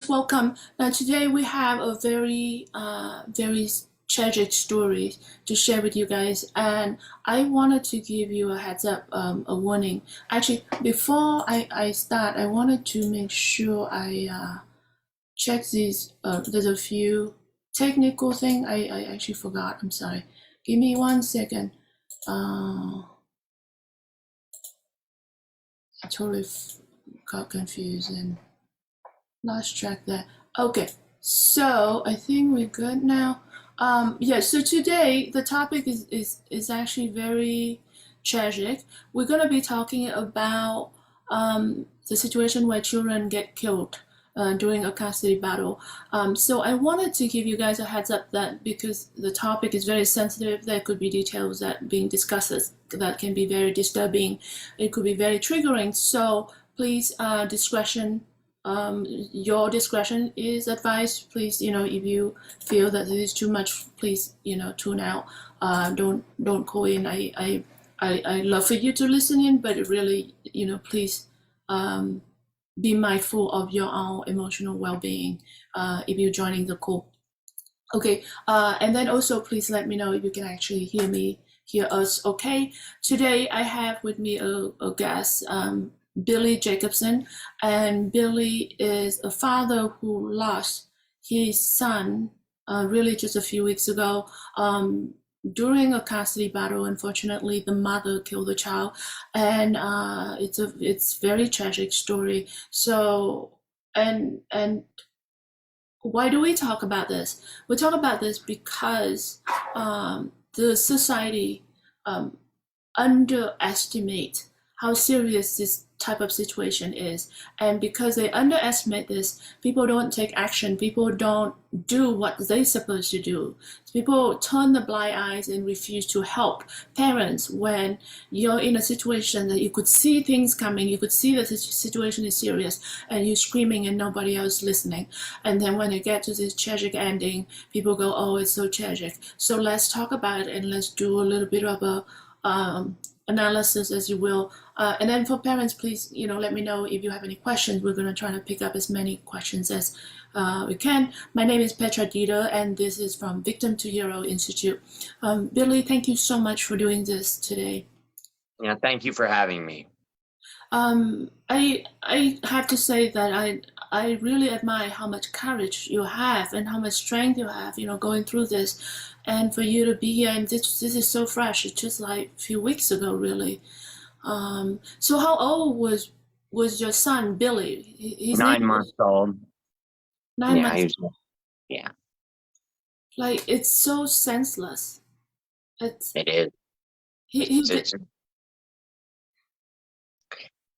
welcome. Now today we have a very tragic story to share with you guys, and I wanted to give you a heads up, a warning. Actually, before I start, I wanted to make sure I check these. There's a few technical thing I actually forgot. I'm sorry. Give me 1 second. I totally got confused and lost track there. Okay, so I think we're good now. Yeah, so today the topic is actually very tragic. We're gonna be talking about the situation where children get killed during a custody battle. So I wanted to give you guys a heads up that because the topic is very sensitive, there could be details that being discussed that can be very disturbing. It could be very triggering. So please, your discretion is advised. Please, if you feel that it is too much, please, tune out. Don't call in. I love for you to listen in, but really, please be mindful of your own emotional well-being if you're joining the call. Okay, and then also please let me know if you can actually hear us okay. Today I have with me a guest, Billy Jacobson, and Billy is a father who lost his son really just a few weeks ago during a custody battle. Unfortunately, the mother killed the child, and it's very tragic story. So and why do we talk about this? We talk about this because the society underestimate how serious this type of situation is, and because they underestimate this, people don't take action. People don't do what they're supposed to do. People turn the blind eyes and refuse to help parents when you're in a situation that you could see things coming, you could see that the situation is serious, and you're screaming and nobody else listening. And then when you get to this tragic ending, people go, oh, it's so tragic. So let's talk about it, and let's do a little bit of a analysis, as you will. And then for parents, please, let me know if you have any questions. We're going to try to pick up as many questions as we can. My name is Petra Deeter, and this is from Victim to Hero Institute. Billy, thank you so much for doing this today. Yeah, thank you for having me. I have to say that I really admire how much courage you have and how much strength you have, going through this, and for you to be here. And this is so fresh. It's just like a few weeks ago, really. So how old was your son, Billy? His 9 months old. 9 months. Yeah. Like, it's so senseless. It is.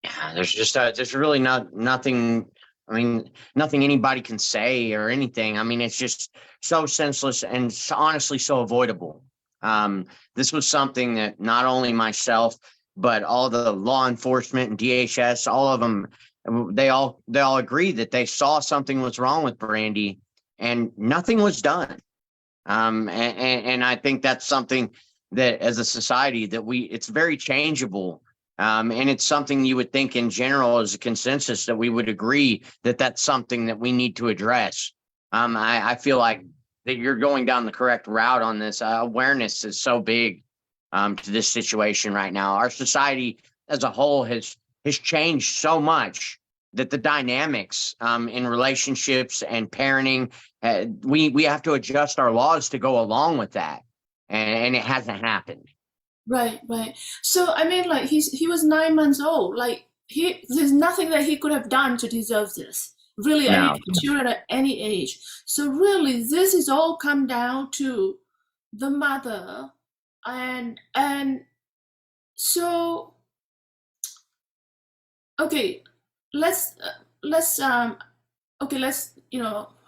Yeah, there's really nothing. I mean, nothing anybody can say or anything. I mean, it's just so senseless and honestly so avoidable. This was something that not only myself, but all the law enforcement and DHS, all of them, they all agreed that they saw something was wrong with Brandy, and nothing was done. And I think that's something that as a society that it's very changeable. And it's something you would think in general as a consensus that we would agree that that's something that we need to address. I feel like that you're going down the correct route on this. Awareness is so big to this situation right now. Our society as a whole has changed so much that the dynamics in relationships and parenting, we have to adjust our laws to go along with that. And it hasn't happened. Right. So I mean, like, he was 9 months old. Like, there's nothing that he could have done to deserve this. Really, I mean, children at any age. So really, this is all come down to the mother, and so okay, let's I'm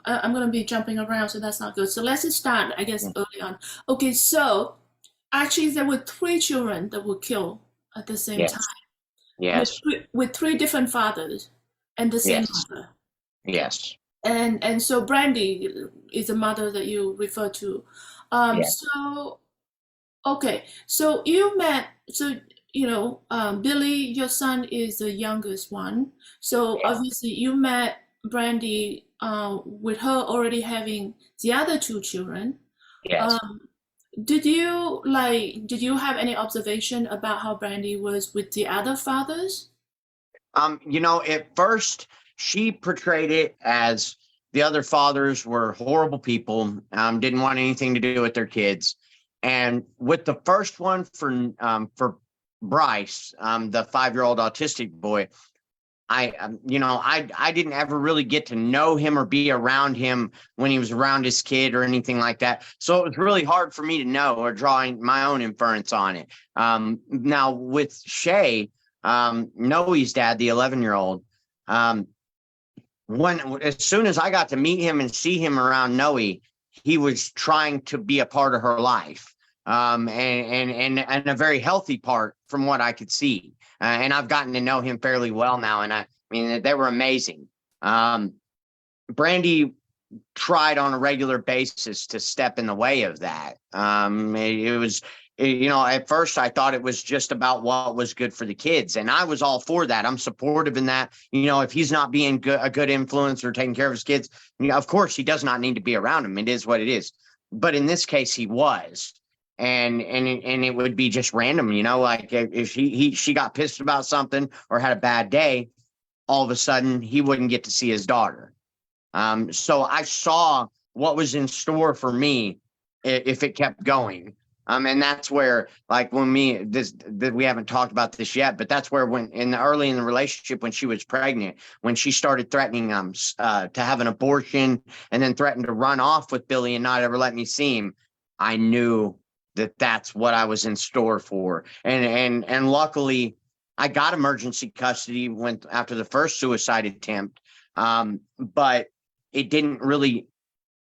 gonna be jumping around, so that's not good. So let's just start, I guess, early on. Okay, so actually, there were 3 children that were killed at the same time. Yes. With 3 different fathers and the same mother. Yes. And so Brandy is the mother that you refer to. So okay, so you met. So Billy, your son is the youngest one. So obviously you met Brandy, with her already having the other two children, Yes. um, did you have any observation about how Brandy was with the other fathers? At first she portrayed it as the other fathers were horrible people, didn't want anything to do with their kids. And with the first one for Bryce, the 5-year-old autistic boy, I didn't ever really get to know him or be around him when he was around his kid or anything like that. So it was really hard for me to know or drawing my own inference on it. Now with Shay, Noe's dad, the 11-year-old, when as soon as I got to meet him and see him around Noe, he was trying to be a part of her life, and a very healthy part from what I could see. And I've gotten to know him fairly well now, and I mean they were amazing. Brandy tried on a regular basis to step in the way of that. It was, at first I thought it was just about what was good for the kids. And I was all for that. I'm supportive in that, if he's not being a good influence or taking care of his kids, of course he does not need to be around him. It is what it is. But in this case, he was. And it would be just random, like if she got pissed about something or had a bad day, all of a sudden he wouldn't get to see his daughter. So I saw what was in store for me if it kept going. And that's where, like, we haven't talked about this yet, but that's where early in the relationship, when she was pregnant, when she started threatening to have an abortion and then threatened to run off with Billy and not ever let me see him, I knew that that's what I was in store for. And luckily I got emergency custody after the first suicide attempt. But it didn't really,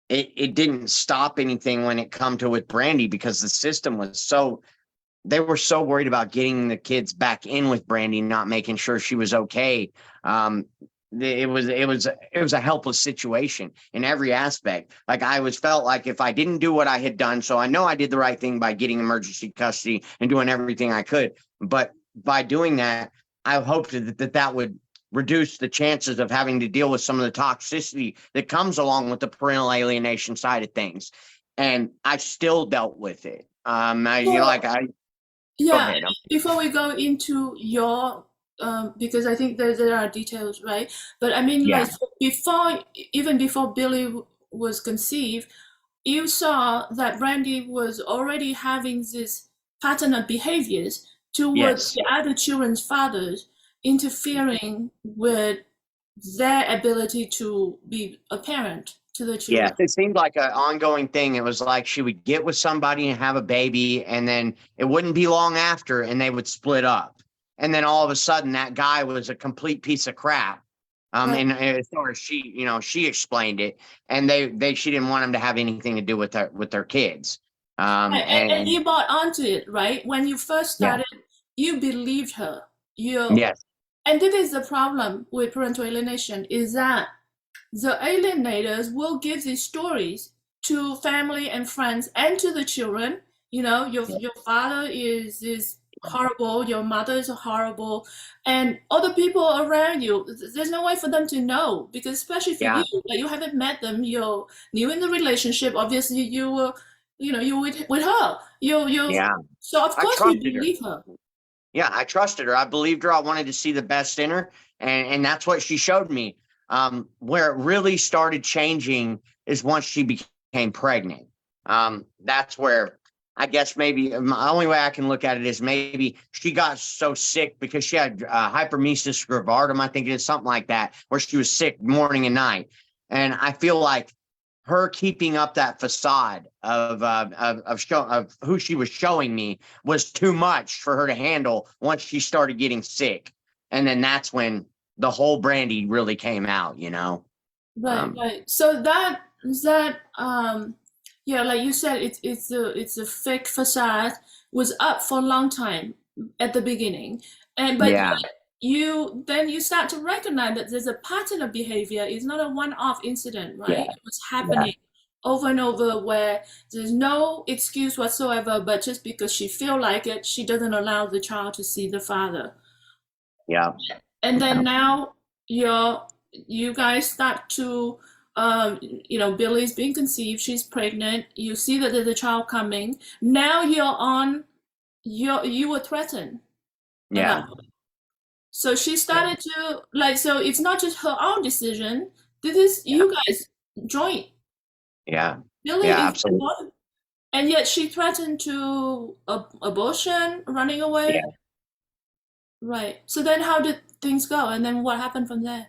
it didn't stop anything when it come to with Brandy, because the system was they were so worried about getting the kids back in with Brandy, not making sure she was okay. It was a helpless situation in every aspect. Like felt like if I didn't do what I had done, so I know I did the right thing by getting emergency custody and doing everything I could, but by doing that, I hoped that would reduce the chances of having to deal with some of the toxicity that comes along with the parental alienation side of things. And I still dealt with it. Well, Go yeah, ahead. before we go into your, because I think there are details, right? But I mean, Yeah. like, so even before Billy was conceived, you saw that Brandy was already having this pattern of behaviors towards Yes. the other children's fathers, interfering with their ability to be a parent to the Yeah. children. It seemed like an ongoing thing. It was like she would get with somebody and have a baby, and then it wouldn't be long after, and they would split up. And then all of a sudden, that guy was a complete piece of crap. Right. And as far as she explained it, and she didn't want him to have anything to do with their kids. Right, and And you bought onto it, right? When you first yeah, started, you believed her. You yes, And this is the problem with parental alienation, is that the alienators will give these stories to family and friends and to the children. Your father is horrible, your mother is horrible, and other people around you. There's no way for them to know, because especially for yeah, you, like, you haven't met them, you're new in the relationship. Obviously, you were, you with her. You. yeah. So of I course you trusted her. believe her. Yeah, I trusted her. I believed her. I wanted to see the best in her, and that's what she showed me. Where it really started changing is once she became pregnant. That's where I guess maybe my only way I can look at it is maybe she got so sick because she had hypermesis gravidarum, I think it is, something like that, where she was sick morning and night. And I feel like her keeping up that facade of who she was showing me was too much for her to handle once she started getting sick. And then that's when the whole Brandy really came out. Right, Um, right. So yeah, like you said, it's a fake facade, was up for a long time at the beginning, and but yeah, yet you start to recognize that there's a pattern of behavior. It's not a one-off incident, yeah, right? It was yeah, happening over and over, where there's no excuse whatsoever, but just because she feel like it, she doesn't allow the child to see the father. yeah, And then now you're you guys start to, Billy's being conceived, she's pregnant, you see that there's a child coming. Now you were threatened at that Yeah. point. So she started to like, so it's not just her own decision. This is Yeah. you guys joint. Yeah. Billy Yeah. is Absolutely. involved, and yet she threatened to abortion, running away. Yeah. Right. So then how did things go? And then what happened from there?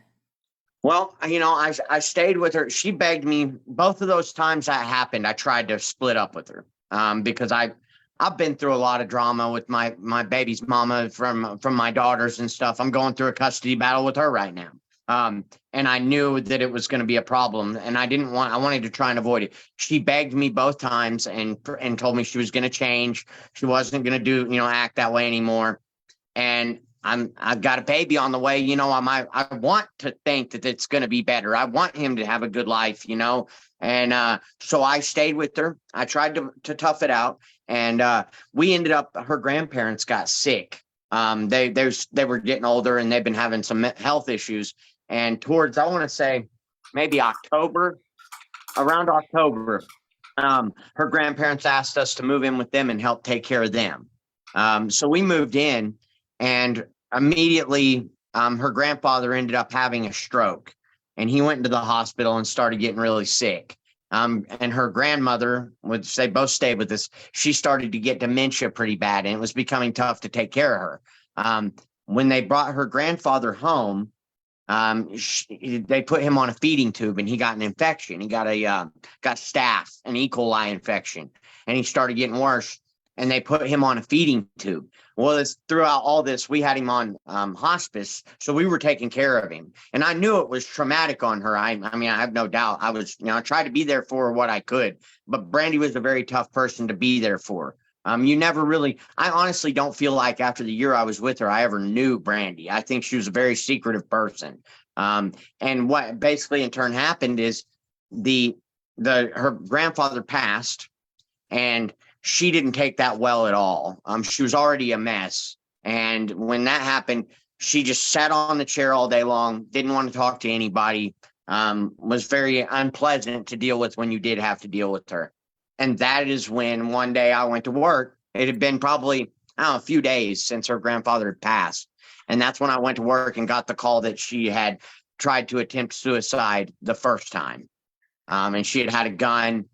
Well, I stayed with her. She begged me both of those times that happened. I tried to split up with her because I've been through a lot of drama with my baby's mama from my daughters and stuff. I'm going through a custody battle with her right now. And I knew that it was going to be a problem, and I wanted to try and avoid it. She begged me both times and told me she was going to change. She wasn't going to act that way anymore. And I've got a baby on the way. I want to think that it's going to be better. I want him to have a good life, and so I stayed with her. I tried to tough it out, and we ended up. Her grandparents got sick. They were getting older, and they've been having some health issues. And towards, I want to say, maybe around October, her grandparents asked us to move in with them and help take care of them. So we moved in, and immediately her grandfather ended up having a stroke, and he went into the hospital and started getting really sick. And her grandmother, which they both stayed with us, she started to get dementia pretty bad, and it was becoming tough to take care of her. When they brought her grandfather home, they put him on a feeding tube, and he got an infection. He got got staph, an E. coli infection, and he started getting worse. And they put him on a feeding tube. Well, throughout all this, we had him on hospice, so we were taking care of him. And I knew it was traumatic on her. I mean, I have no doubt. I tried to be there for her what I could, but Brandy was a very tough person to be there for. You never really, I honestly don't feel like after the year I was with her, I ever knew Brandy. I think she was a very secretive person. And what basically in turn happened is her grandfather passed, and she didn't take that well at all. She was already a mess. And when that happened, she just sat on the chair all day long, didn't want to talk to anybody, was very unpleasant to deal with when you did have to deal with her. And that is when one day I went to work. It had been probably, I don't know, a few days since her grandfather had passed. And that's when I went to work and got the call that she had tried to attempt suicide the first time. And she had a gun.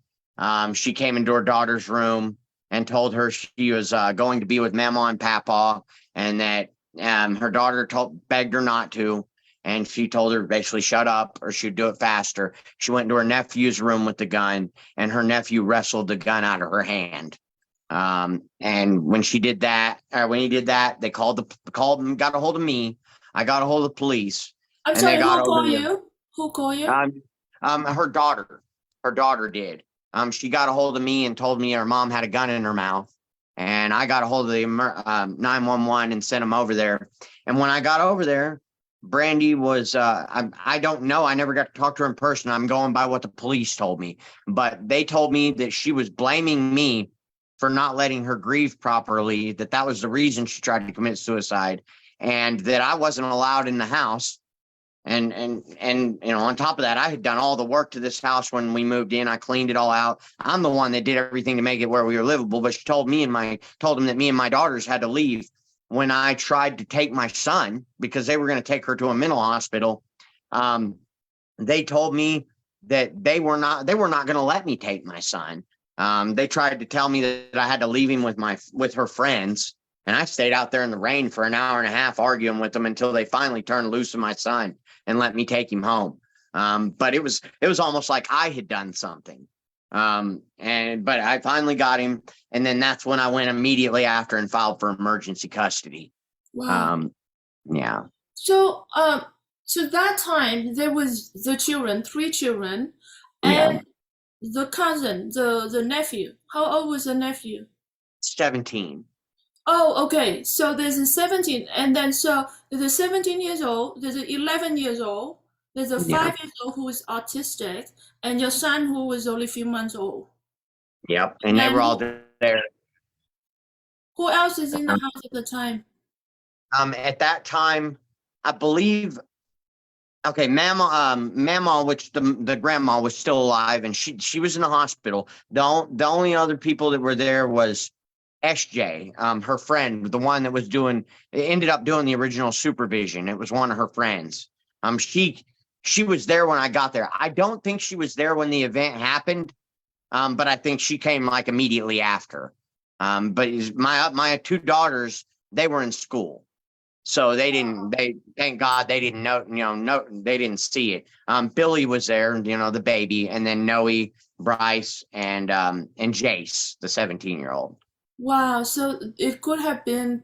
She came into her daughter's room and told her she was going to be with Mama and Papa, and that her daughter begged her not to. And she told her basically shut up or she'd do it faster. She went into her nephew's room with the gun, and her nephew wrestled the gun out of her hand. And when he did that, they called and got a hold of me. I got a hold of the police, I'm and they sorry, got who hold of called me. you? Who called you? Her daughter did. She got a hold of me and told me her mom had a gun in her mouth, and I got a hold of the 911 and sent them over there. And when I got over there, Brandy was, I don't know. I never got to talk to her in person. I'm going by what the police told me, but they told me that she was blaming me for not letting her grieve properly, that was the reason she tried to commit suicide, and that I wasn't allowed in the house. And on top of that, I had done all the work to this house when we moved in. I cleaned it all out. I'm the one that did everything to make it where we were livable. But she told them that me and my daughters had to leave when I tried to take my son, because they were going to take her to a mental hospital. They told me that they were not going to let me take my son. They tried to tell me that I had to leave him with her friends. And I stayed out there in the rain for an hour and a half arguing with them until they finally turned loose of my son and let me take him home. But it was almost like I had done something. But I finally got him, and then that's when I went immediately after and filed for emergency custody. Wow. Yeah. So, so that time there was the children, three children, Yeah. and the cousin, the nephew. How old was the nephew? 17. Oh, okay. So there's a 17, and then so there's a 17 years old, there's a 11 years old, there's a Yeah. 5 years old who is autistic, and your son who was only a few months old. Yep. And they And were all there. who else is in the house at the time? At that time, I believe Okay, Mama, which the grandma was still alive, and she was in the hospital. The only other people that were there was SJ, her friend, the one that was doing, ended up doing the original supervision. It was one of her friends. She was there when I got there. I don't think she was there when the event happened, but I think she came like immediately after. But my two daughters, they were in school. So they thank God they didn't know, no, they didn't see it. Billy was there, the baby, and then Noe, Bryce, and Jace, the 17-year-old. Wow, so it could have been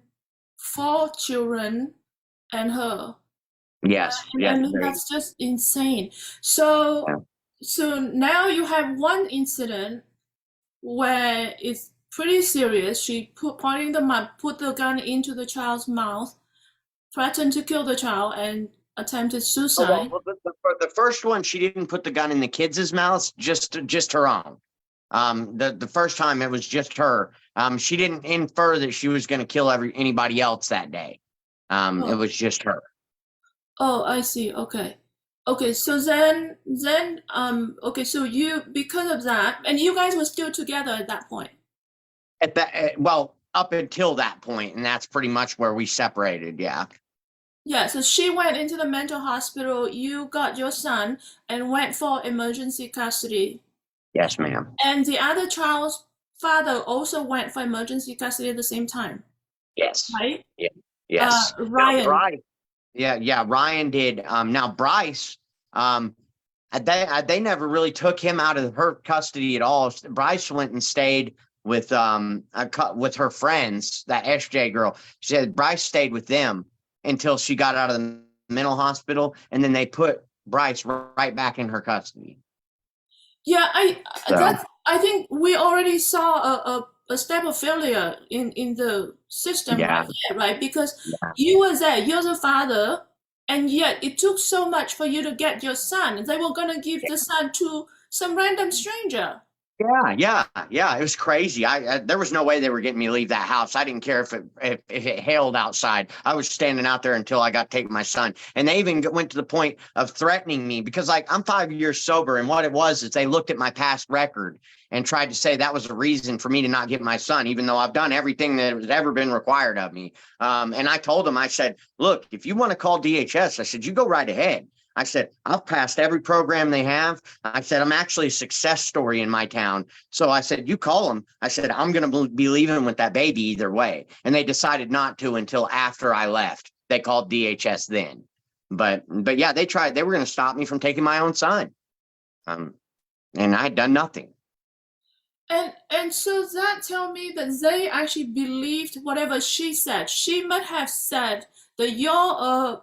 four children and her. Yes, And I yes, mean, that's just insane. So, yeah. so now you have one incident where it's pretty serious. She put the gun into the child's mouth, threatened to kill the child, and attempted Oh, suicide. the first one, she didn't put the gun in the kids' mouths, just her own. The first time it was just her. She didn't infer that she was going to kill anybody else that day. It Oh, was just her. oh, I see. Okay. Okay, so okay, so you, because of that, and you guys were still together at that point. Well, up until that point, and that's pretty much where we separated. Yeah. Yeah, so she went into the mental hospital, you got your son and went for emergency custody. Yes, ma'am. And the other child's father also went for emergency custody at the same time, Yes. right? Yeah. Yes. Now, Ryan. Bryce. Yeah. Ryan did. Now Bryce. They never really took him out of her custody at all. Bryce went and stayed with with her friends, that SJ girl. She said Bryce stayed with them until she got out of the mental hospital, and then they put Bryce right back in her custody. Yeah, So I think we already saw a step of failure in the system yeah, right there, right? Because yeah. you were there, you're the father, and yet it took so much for you to get your son. They were gonna give the son to some random stranger. Yeah. It was crazy. There was no way they were getting me to leave that house. I didn't care if it hailed outside. I was standing out there until I got to take my son. And they even went to the point of threatening me because, like, I'm 5 years sober, and what it was is they looked at my past record and tried to say that was a reason for me to not get my son, even though I've done everything that has ever been required of me. And I told them, I said, look, if you want to call DHS, I said, you go right ahead. I said, I've passed every program they have. I said, I'm actually a success story in my town. So I said, you call them. I said, I'm going to be leaving with that baby either way. And they decided not to until after I left. They called DHS then. But yeah, they tried. They were going to stop me from taking my own son. And I had done nothing. And so that tell me that they actually believed whatever she said. She might have said that you're a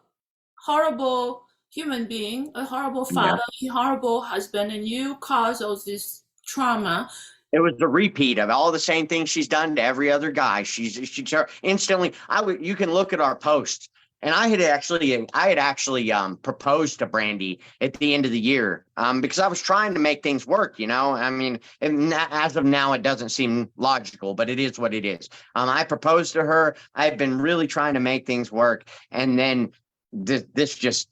horrible human being, a horrible Yeah. father, a horrible husband, and you cause all this trauma. It was a repeat of all the same things she's done to every other guy. She instantly. You can look at our posts, and I had actually proposed to Brandy at the end of the year because I was trying to make things work. I mean, as of now, it doesn't seem logical, but it is what it is. I proposed to her. I've been really trying to make things work, and then this just.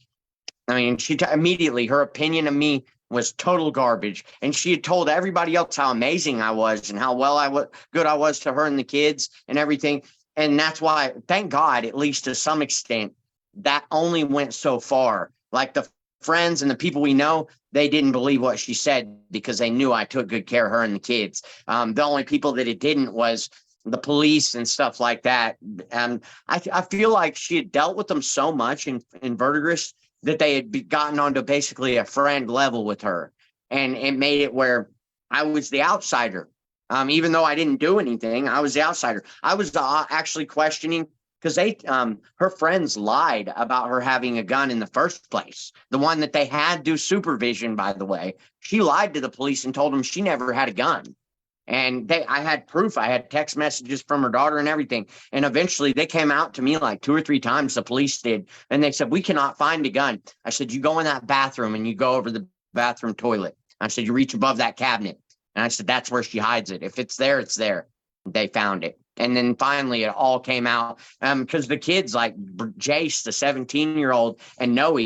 I mean, immediately her opinion of me was total garbage, and she had told everybody else how amazing I was and how good I was to her and the kids and everything. And that's why, thank God, at least to some extent, that only went so far. Like the friends and the people we know, they didn't believe what she said because they knew I took good care of her and the kids. The only people that it didn't was the police and stuff like that. I feel like she had dealt with them so much in Verdigris that they had gotten onto basically a friend level with her. And it made it where I was the outsider. Even though I didn't do anything, I was the outsider. I was actually questioning because her friends lied about her having a gun in the first place. The one that they had do supervision, by the way, she lied to the police and told them she never had a gun. And I had proof. I had text messages from her daughter and everything. And eventually they came out to me like 2 or 3 times, the police did. And they said, we cannot find a gun. I said, you go in that bathroom and you go over the bathroom toilet. I said, you reach above that cabinet. And I said, that's where she hides it. If it's there, it's there. They found it. And then finally it all came out because the kids like Jace, the 17-year-old, and Noe,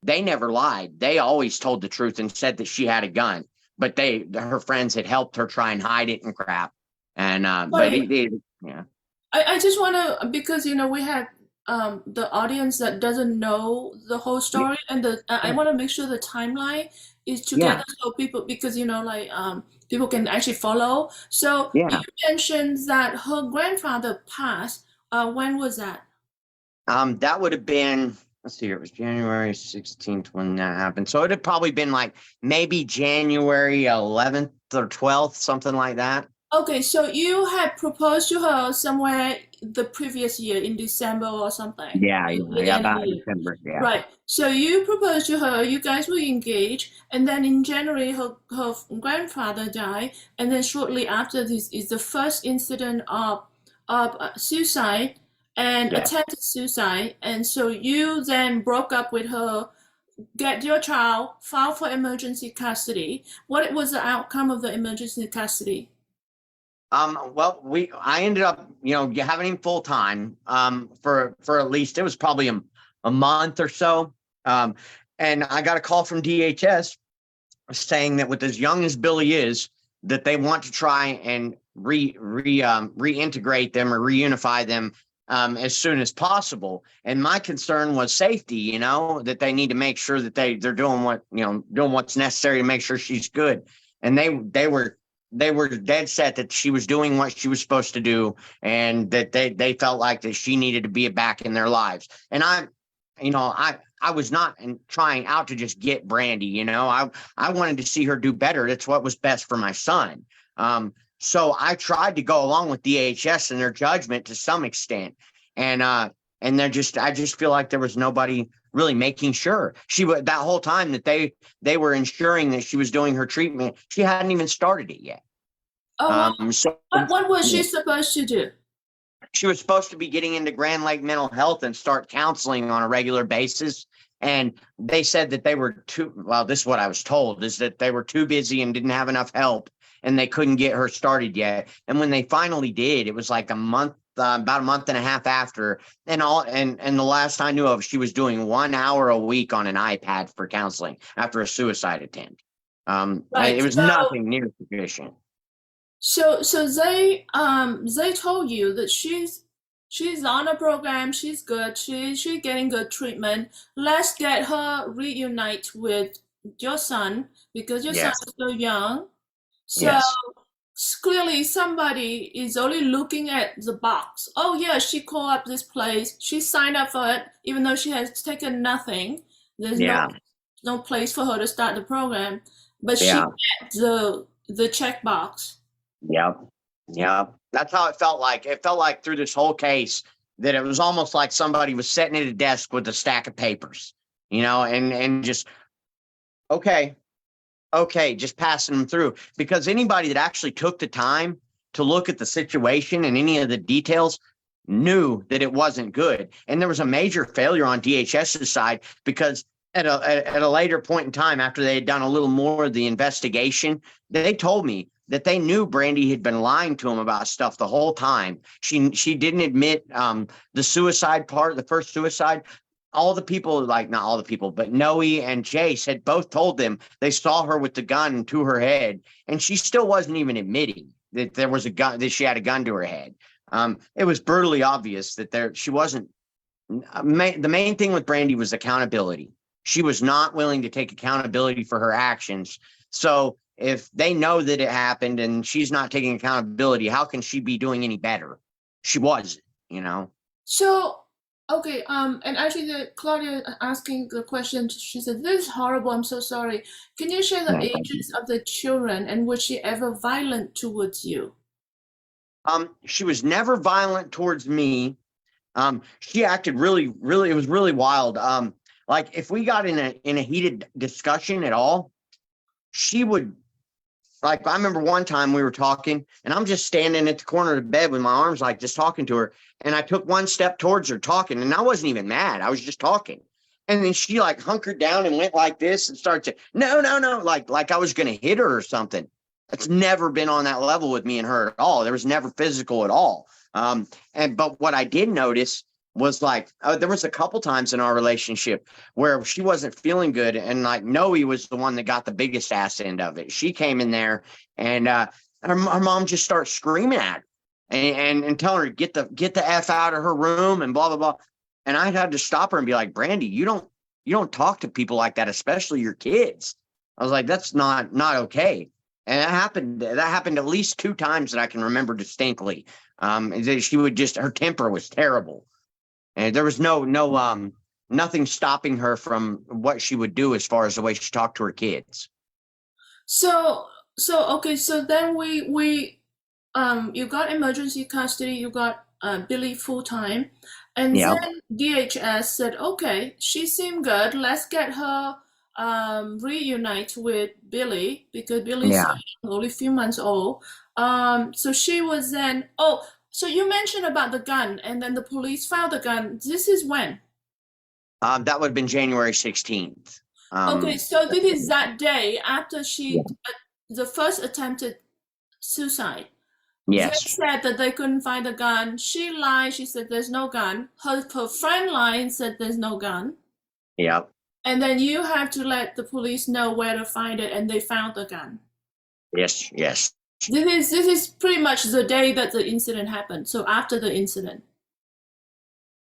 they never lied. They always told the truth and said that she had a gun, but her friends had helped her try and hide it and crap. And but Sorry, yeah, I just want to, because we had the audience that doesn't know the whole story, and I want to make sure the timeline is yeah, together so people, because like people can actually follow. So you yeah. mentioned that her grandfather passed. When was that? That would have been, let's see here, it was January 16th when that happened. So it had probably been like maybe January 11th or 12th, something like that. Okay, so you had proposed to her somewhere the previous year in December or something, Yeah, at the yeah, end of the about year. December. Yeah. Right. So you proposed to her, you guys were engaged, and then in January her grandfather died, and then shortly after this is the first incident of suicide and Yeah. attempted suicide, and so you then broke up with her, get your child, file for emergency custody. What was the outcome of the emergency custody? Well, I ended up, having him full time, for at least, it was probably a month or so. Um, and I got a call from DHS saying that with as young as Billy is, that they want to try and reintegrate them or reunify them, as soon as possible. And my concern was safety, that they need to make sure that they're doing doing what's necessary to make sure she's good. And they were dead set that she was doing what she was supposed to do, and that they felt like that she needed to be back in their lives. And I was not trying out to just get Brandy. I wanted to see her do better. That's what was best for my son. So I tried to go along with DHS and their judgment to some extent, and I just feel like there was nobody really making sure she would, that whole time that they were ensuring that she was doing her treatment. She hadn't even started it yet. Oh, well, So what was yeah, she supposed to do? she was supposed to be getting into Grand Lake mental health and start counseling on a regular basis. And they said that they were well, this is what I was told, is that they were too busy and didn't have enough help, and they couldn't get her started yet. And when they finally did, it was like about a month and a half after, and the last I knew of, she was doing 1 hour a week on an iPad for counseling after a suicide attempt. Right. It was nothing near sufficient. So they told you that she's on a program, she's good, she's getting good treatment. Let's get her reunite with your son because your son Yes. is so young. So Yes. clearly somebody is only looking at the box. Oh yeah, she called up this place. She signed up for it, even though she has taken nothing. There's Yeah. no place for her to start the program, but she Yeah. met the checkbox. Yep. Yep. That's how it felt like. It felt like through this whole case that it was almost like somebody was sitting at a desk with a stack of papers, and just, okay, okay, just passing them through. Because anybody that actually took the time to look at the situation and any of the details knew that it wasn't good. And there was a major failure on DHS's side, because at a later point in time, after they had done a little more of the investigation, they told me that they knew Brandy had been lying to them about stuff the whole time. She didn't admit the suicide part, the first suicide. All the people, like, not all the people, but Noe and Jace had both told them they saw her with the gun to her head, and she still wasn't even admitting that there was a gun, that she had a gun to her head. It was brutally obvious that she wasn't. The main thing with Brandy was accountability. She was not willing to take accountability for her actions. So if they know that it happened and she's not taking accountability, how can she be doing any better? She wasn't. So, okay, and actually, Claudia asking the question, she said, "This is horrible. I'm so sorry. Can you share the ages of the children, and was she ever violent towards you?" She was never violent towards me. She acted really, really, it was really wild. Like if we got in a heated discussion at all, she would, like, I remember one time we were talking and I'm just standing at the corner of the bed with my arms, like, just talking to her. And I took one step towards her talking, and I wasn't even mad. I was just talking. And then she like hunkered down and went like this and started to, no, no, no, like I was going to hit her or something. It's never been on that level with me and her at all. There was never physical at all. But what I did notice was like, there was a couple times in our relationship where she wasn't feeling good, and like Noe was the one that got the biggest ass end of it. She came in there, and her mom just starts screaming at her and telling her to get the f out of her room and blah blah blah. And I had to stop her and be like, Brandy, you don't talk to people like that, especially your kids. I was like, that's not okay. And that happened at least 2 times that I can remember distinctly. She would just, her temper was terrible. And there was nothing stopping her from what she would do as far as the way she talked to her kids. So okay, so then you got emergency custody, you got Billy full time, and Yeah. then DHS said, okay, she seemed good. Let's get her reunite with Billy because Billy's Yeah. only a few months old. So she was then. Oh, so you mentioned about the gun, and then the police found the gun. This is when? That would have been January 16th. Okay, so this is that day after Yeah. the first attempted suicide. They Yes. said that they couldn't find the gun. She lied. She said there's no gun. Her friend lied and said there's no gun. Yep. And then you have to let the police know where to find it, and they found the gun. Yes. Yes. This is pretty much the day that the incident happened. So after the incident.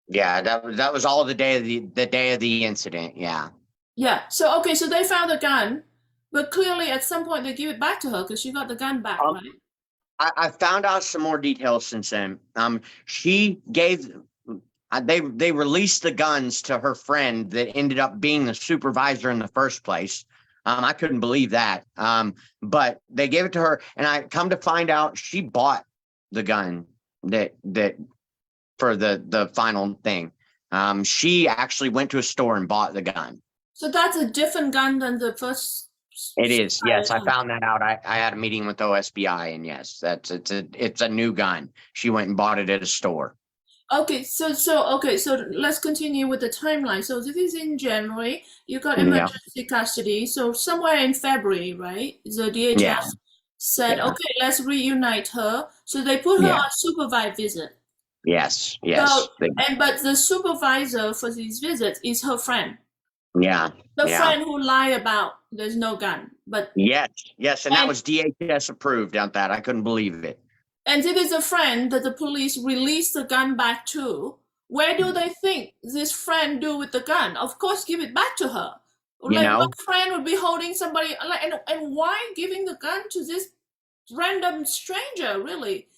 Yeah. That was all the day of the day of the incident. Yeah. Yeah. So okay, so they found the gun, but clearly at some point they give it back to her because she got the gun back, Um, right? I found out some more details since then. She gave they released the guns to her friend that ended up being the supervisor in the first place. I couldn't believe that. But they gave it to her, and I come to find out she bought the gun that for the final thing. She actually went to a store and bought the gun. So that's a different gun than the first It is, yes. I suicide. found that out. I had a meeting with OSBI, and yes, it's a new gun. She went and bought it at a store. Okay, so let's continue with the timeline. So this is in January. You got Yeah, emergency custody. So somewhere in February, right? The yeah, DHS said, yeah, okay, let's reunite her. So they put her yeah. on supervised visit. Yes, So yes. but the supervisor for these visits is her friend, Yeah, the yeah. friend who lied about there's no gun. But Yes, yes. And that and was DHS approved on that. I couldn't believe it. and it is a friend that the police released the gun back to. Where do they think this friend do with the gun? Of course, give it back to her. You Like, know, what friend would be holding somebody? Like, and why giving the gun to this random stranger? Really?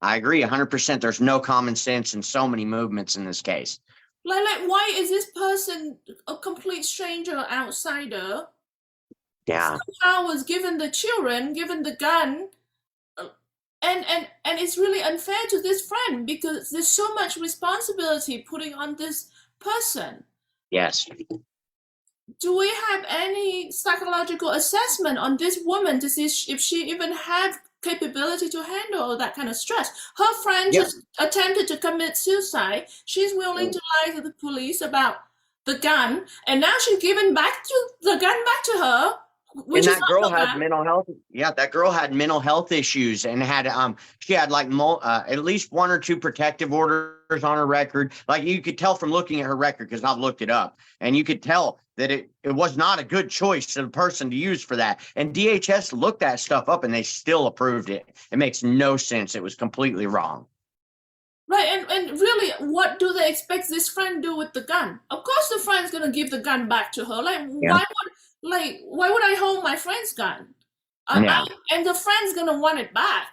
I agree 100%. There's no common sense in so many movements in this case. Like, why is this person a complete stranger, outsider? Yeah, Somehow was given the children, given the gun, and it's really unfair to this friend because there's so much responsibility putting on this person. yes. Do we have any psychological assessment on this woman to see if she even have capability to handle that kind of stress? Her friend Yep. just attempted to commit suicide. She's willing to lie to the police about the gun, and now she's giving back to the gun back to her, which And is that girl not her had gun. mental health. Yeah, that girl had mental health issues and had she had like at least 1 or 2 protective orders on her record. Like you could tell from looking at her record, because I've looked it up, and you could tell that it was not a good choice of a person to use for that. And DHS looked that stuff up and they still approved it. It makes no sense. It was completely wrong. Right, and really, what do they expect this friend do with the gun? Of course, the friend's gonna give the gun back to her. Yeah. Why would I hold my friend's gun? Yeah. And the friend's gonna want it back.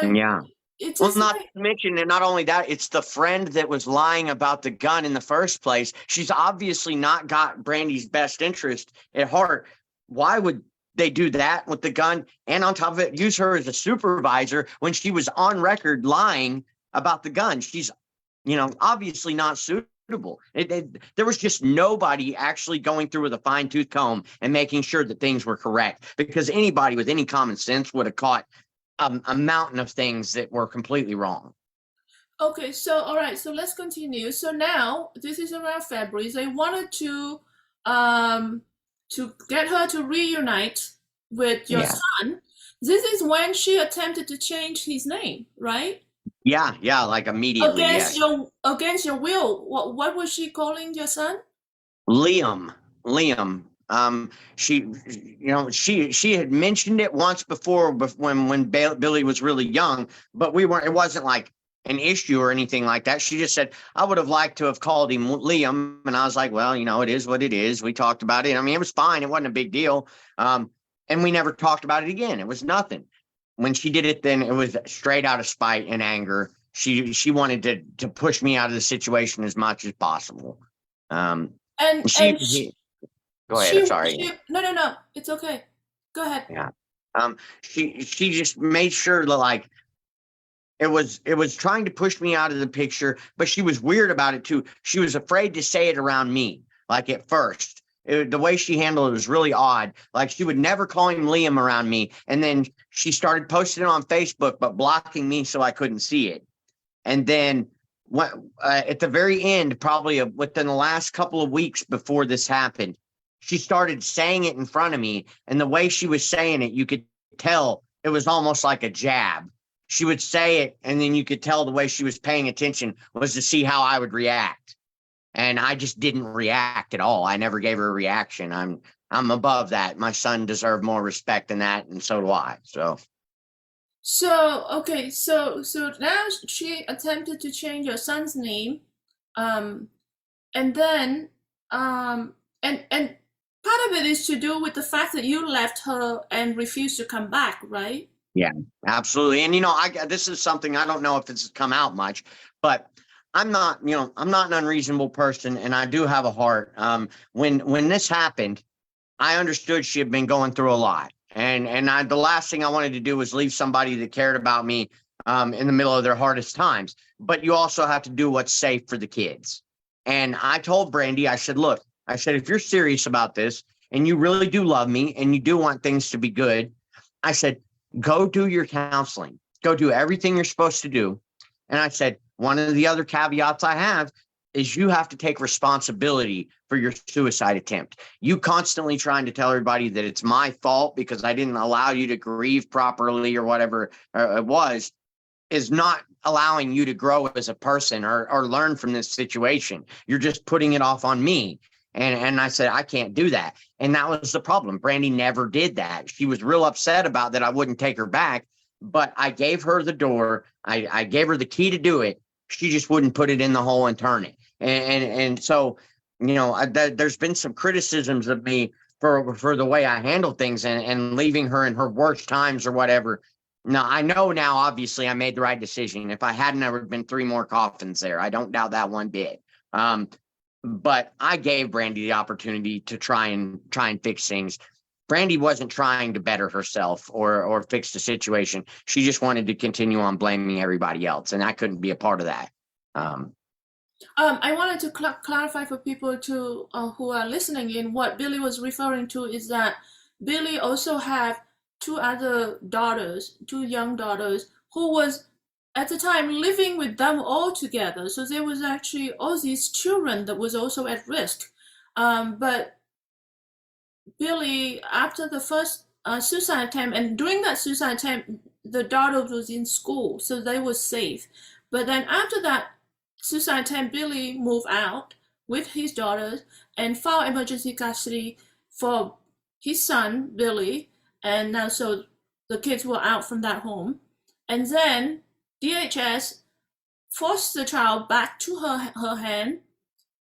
Yeah. It's Well, just not to mention, and not only that, it's the friend that was lying about the gun in the first place. She's obviously not got Brandy's best interest at heart. Why would they do that with the gun? And on top of it, use her as a supervisor when she was on record lying about the gun. She's, obviously not suitable. There was just nobody actually going through with a fine tooth comb and making sure that things were correct, because anybody with any common sense would have caught a mountain of things that were completely wrong. okay. So all right. So let's continue. So now this is around February. They wanted to get her to reunite with your Yeah. son. This is when she attempted to change his name, right? Yeah, like immediately, yes. Against your will. What was she calling your son? Liam, Liam. She, she had mentioned it once before, when Billy was really young, but we weren't. It wasn't like an issue or anything like that. She just said, "I would have liked to have called him Liam," and I was like, "Well, it is what it is." We talked about it. I mean, it was fine. It wasn't a big deal. And we never talked about it again. It was nothing. When she did it, then it was straight out of spite and anger. She wanted to push me out of the situation as much as possible. Um, And she and she, Go ahead. I'm sorry. she no, it's okay. Go ahead. Yeah. She just made sure that, like, it was trying to push me out of the picture, but she was weird about it too. She was afraid to say it around me. Like at first, the way she handled it was really odd. Like she would never call him Liam around me, and then she started posting it on Facebook, but blocking me so I couldn't see it. And then what? At the very end, probably within the last couple of weeks before this happened, she started saying it in front of me, and the way she was saying it, you could tell it was almost like a jab. She would say it, and then you could tell the way she was paying attention was to see how I would react. And I just didn't react at all. I never gave her a reaction. I'm above that. My son deserved more respect than that, and so do I. So So okay, so now she attempted to change your son's name, um, and then and part of it is to do with the fact that you left her and refused to come back, right? yeah, absolutely. And this is something I don't know if this has come out much, but I'm not an unreasonable person, and I do have a heart. When this happened, I understood she had been going through a lot, and the last thing I wanted to do was leave somebody that cared about me in the middle of their hardest times. But you also have to do what's safe for the kids. And I told Brandy, I said, look, I said, if you're serious about this and you really do love me and you do want things to be good, I said, go do your counseling, go do everything you're supposed to do. And I said, one of the other caveats I have is you have to take responsibility for your suicide attempt. You constantly trying to tell everybody that it's my fault because I didn't allow you to grieve properly or whatever it was, is not allowing you to grow as a person or learn from this situation. You're just putting it off on me. And I said, I can't do that. And that was the problem. Brandy never did that. She was real upset about that I wouldn't take her back, but I gave her the door. I gave her the key to do it. She just wouldn't put it in the hole and turn it. And so, there's been some criticisms of me for the way I handle things and leaving her in her worst times or whatever. No, I know now, obviously, I made the right decision. If I hadn't, there would have been 3 more coffins there. I don't doubt that one bit. But I gave Brandy the opportunity to try and fix things. Brandy wasn't trying to better herself or fix the situation. She just wanted to continue on blaming everybody else, and I couldn't be a part of that. Um, I wanted to clarify for people to who are listening in what Billy was referring to is that Billy also had two other daughters, two young daughters, who was at the time living with them all together. So there was actually all these children that was also at risk. But Billy, after the first suicide attempt, and during that suicide attempt, the daughter was in school, so they were safe. But then after that suicide attempt, Billy moved out with his daughters and filed emergency custody for his son, Billy. And now, so the kids were out from that home. And then DHS forced the child back to her hand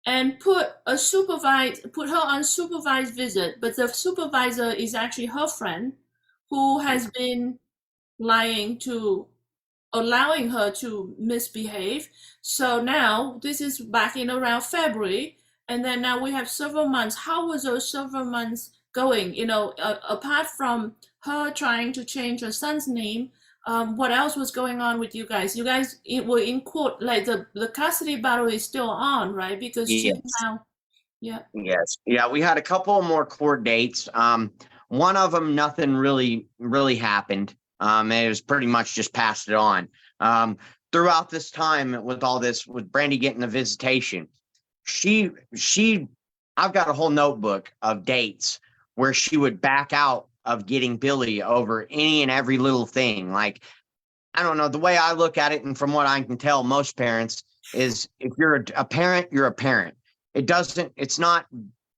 and put her on supervised visit, but the supervisor is actually her friend who has been lying to allowing her to misbehave. So now this is back in around February, and then now we have several months. How was those several months going? Apart from her trying to change her son's name, what else was going on with you guys? You guys were in court, like the custody battle is still on, right? Because she's yes. now, yeah. Yes. Yeah, we had a couple more court dates. One of them, nothing really happened. It was pretty much just passed it on. Throughout this time with all this, with Brandy getting the visitation, she, I've got a whole notebook of dates where she would back out of getting Billy over any and every little thing. Like I don't know, the way I look at it, and from what I can tell, most parents is if you're a parent, you're a parent. It's not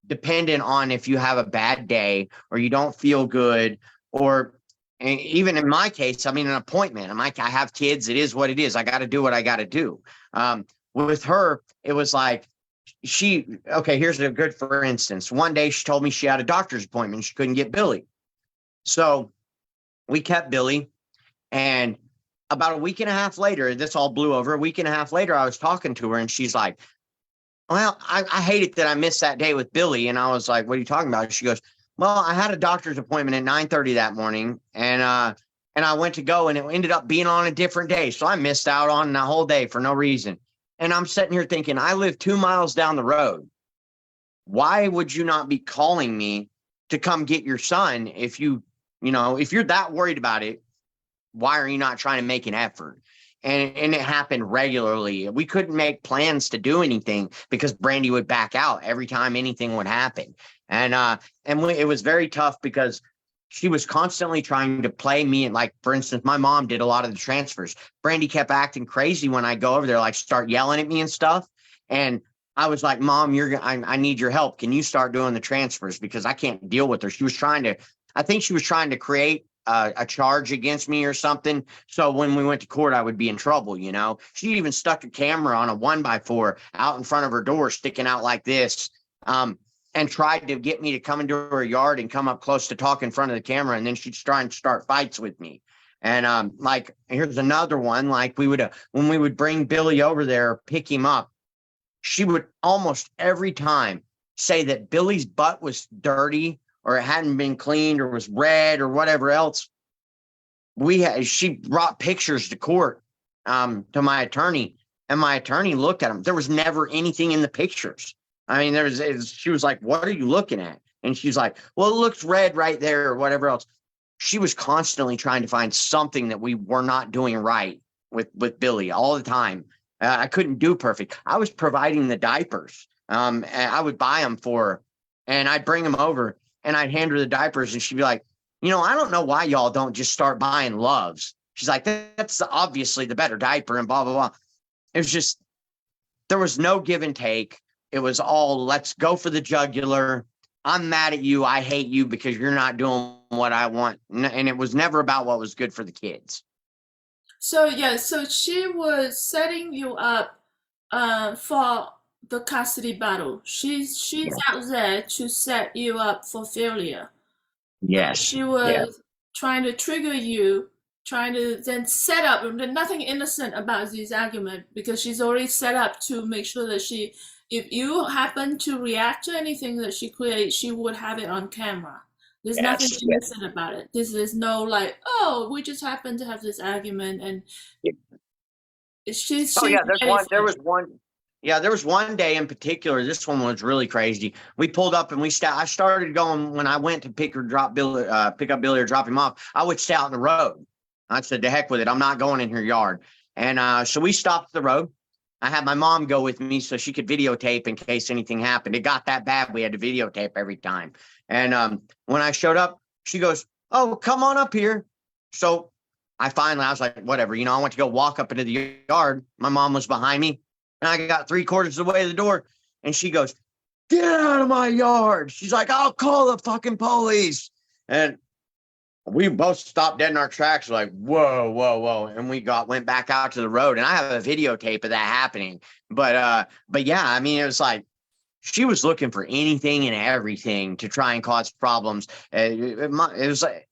dependent on if you have a bad day or you don't feel good, or and even in my case, I mean, an appointment. I have kids. It is what it is. I got to do what I got to do. With her, it was like okay, here's a good, for instance. One day she told me she had a doctor's appointment. She couldn't get Billy. So we kept Billy. And about a week and a half later, this all blew over. A week and a half later, I was talking to her and she's like, well, I hate it that I missed that day with Billy. And I was like, what are you talking about? She goes, well, I had a doctor's appointment at 9:30 that morning. And I went to go and it ended up being on a different day. So I missed out on the whole day for no reason. And I'm sitting here thinking, I live 2 miles down the road. Why would you not be calling me to come get your son? If if you're that worried about it, why are you not trying to make an effort? And it happened regularly. We couldn't make plans to do anything because Brandy would back out every time anything would happen. It was very tough because she was constantly trying to play me. And like, for instance, my mom did a lot of the transfers. Brandy kept acting crazy when I go over there, like start yelling at me and stuff. And I was like, Mom, I need your help. Can you start doing the transfers? Because I can't deal with her. I think she was trying to create a charge against me or something. So when we went to court, I would be in trouble. She even stuck a camera on a 1x4 out in front of her door, sticking out like this, and tried to get me to come into her yard and come up close to talk in front of the camera. And then she'd try and start fights with me. And like, here's another one. Like when we would bring Billy over there, pick him up, she would almost every time say that Billy's butt was dirty or it hadn't been cleaned or was red or whatever else. She brought pictures to court to my attorney, and my attorney looked at them. There was never anything in the pictures. I mean, she was like, what are you looking at? And she's like, well, it looks red right there or whatever else. She was constantly trying to find something that we were not doing right with Billy all the time. I couldn't do perfect. I was providing the diapers. And I would buy them for her, and I'd bring them over and I'd hand her the diapers, and she'd be like, I don't know why y'all don't just start buying Loves. She's like, that's obviously the better diaper and blah, blah, blah. It was just, there was no give and take. It was all, let's go for the jugular. I'm mad at you. I hate you because you're not doing what I want. And it was never about what was good for the kids. So yeah, so she was setting you up for the custody battle. She's Yeah. out there to set you up for failure. Yes. She Yeah. was trying to trigger you, trying to then set up, and there's nothing innocent about this argument because she's already set up to make sure that if you happen to react to anything that she creates, she would have it on camera. There's nothing Yes. Yeah. innocent about it. This is no like, oh, we just happen to have this argument, and Oh she's yeah, ready for there it. was one. Yeah, there was one day in particular. This one was really crazy. We pulled up and I started going when I went to pick up Billy or drop him off. I would stay out in the road. I said, "To heck with it. I'm not going in her yard." And so we stopped the road. I had my mom go with me so she could videotape in case anything happened. It got that bad we had to videotape every time. And when I showed up, she goes, "Oh, come on up here." So I was like, whatever, I went to go walk up into the yard. My mom was behind me, and I got 3/4 of the way to the door, and she goes, "Get out of my yard." She's like, "I'll call the fucking police." And we both stopped dead in our tracks, like, whoa, whoa, whoa. And we went back out to the road, and I have a videotape of that happening. But yeah, I mean, it was like, she was looking for anything and everything to try and cause problems. It was like,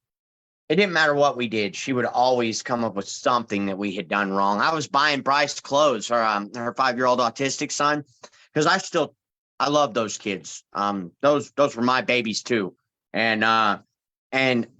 it didn't matter what we did. She would always come up with something that we had done wrong. I was buying Bryce clothes, her 5-year-old autistic son, because I love those kids. Those were my babies too. And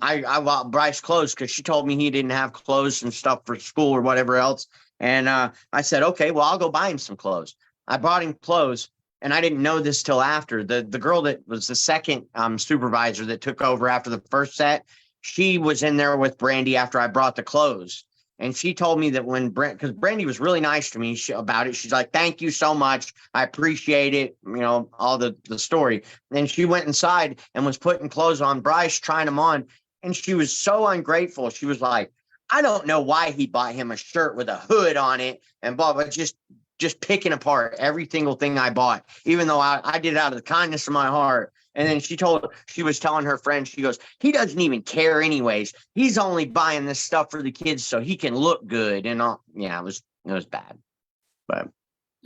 I bought Bryce clothes because she told me he didn't have clothes and stuff for school or whatever else. And I said, okay, well, I'll go buy him some clothes. I bought him clothes, and I didn't know this till after. The girl that was the second supervisor that took over after the first set, she was in there with Brandy after I brought the clothes. And she told me that because Brandy was really nice to me about it. She's like, "Thank you so much. I appreciate it." All the story. Then she went inside and was putting clothes on Bryce, trying them on. And she was so ungrateful. She was like, I don't know why he bought him a shirt with a hood on it and blah, blah, just picking apart every single thing I bought, even though I did it out of the kindness of my heart. And then she was telling her friend, she goes, he doesn't even care anyways. He's only buying this stuff for the kids so he can look good. And all. Yeah, it was bad. But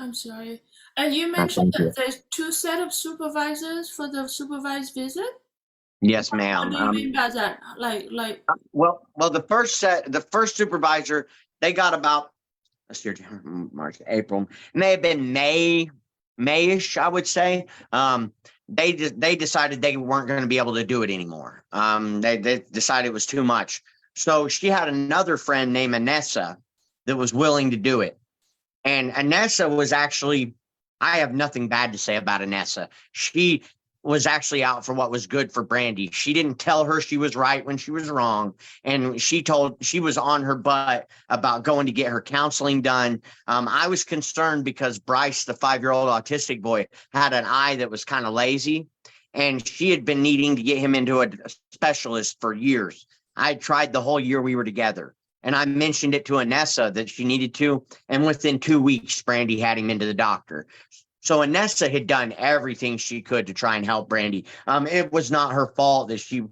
I'm sorry. And you mentioned thank that you. there's two set of supervisors for the supervised visit. Yes, What ma'am. do you mean by that? Like. Well, the first supervisor, they got about, let's see, March, April, may have been Mayish, I would say. They decided they weren't going to be able to do it anymore. They decided it was too much. So she had another friend named Anessa that was willing to do it. And Anessa was actually, I have nothing bad to say about Anessa. She was actually out for what was good for Brandy. She didn't tell her she was right when she was wrong. And she was on her butt about going to get her counseling done. I was concerned because Bryce, the 5-year-old autistic boy, had an eye that was kind of lazy. And she had been needing to get him into a specialist for years. I tried the whole year we were together. And I mentioned it to Anessa that she needed to. And within 2 weeks, Brandy had him into the doctor. So Anessa had done everything she could to try and help Brandy. It was not her fault that she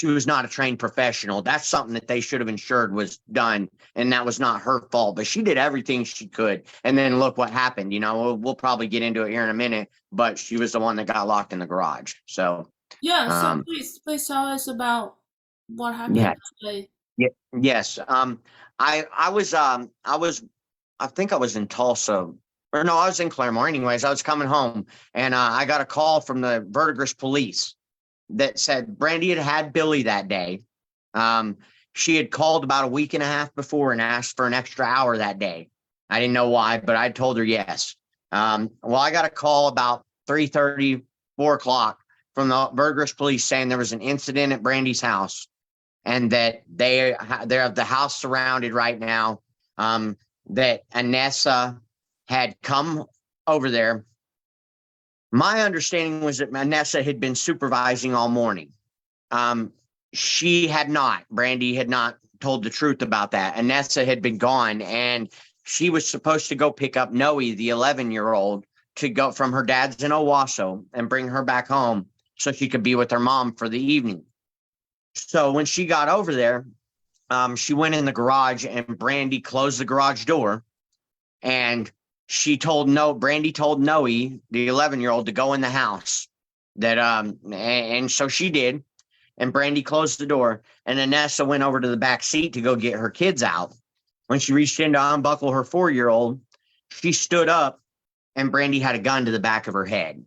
was not a trained professional. That's something that they should have ensured was done. And that was not her fault. But she did everything she could. And then look what happened. You know, we'll probably get into it here in a minute. But she was the one that got locked in the garage. So, Yeah, so um, please tell us about what yeah. happened today. Yeah, yes. I think I was in Tulsa, or no, I was in Claremore. Anyways, I was coming home, and I got a call from the Verdigris police that said Brandy had Billy that day. Um, she had called about a week and a half before and asked for an extra hour that day. I didn't know why, but I told her yes. Well, I got a call about 3:30, 4 o'clock from the Verdigris police saying there was an incident at Brandy's house and that they have the house surrounded right now. That Anessa had come over there. My understanding was that Anessa had been supervising all morning. She had not. Brandy had not told the truth about that. Anessa had been gone, and she was supposed to go pick up Noe, the 11-year-old, to go from her dad's in Owasso and bring her back home so she could be with her mom for the evening. So when she got over there, she went in the garage and Brandy closed the garage door. And Brandy told Noe, the 11-year-old, to go in the house. And so she did. And Brandy closed the door. And Anessa went over to the back seat to go get her kids out. When she reached in to unbuckle her 4-year-old, she stood up and Brandy had a gun to the back of her head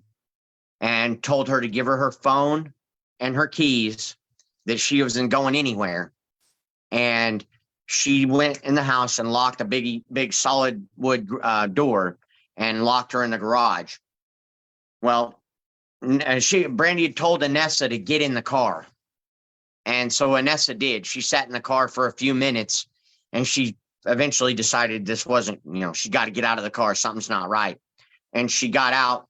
and told her to give her phone and her keys, that she wasn't going anywhere. And she went in the house and locked a big solid wood door and locked her in the garage. Well, Brandy had told Anessa to get in the car. And so Anessa did. She sat in the car for a few minutes and she eventually decided this wasn't, she got to get out of the car. Something's not right. And she got out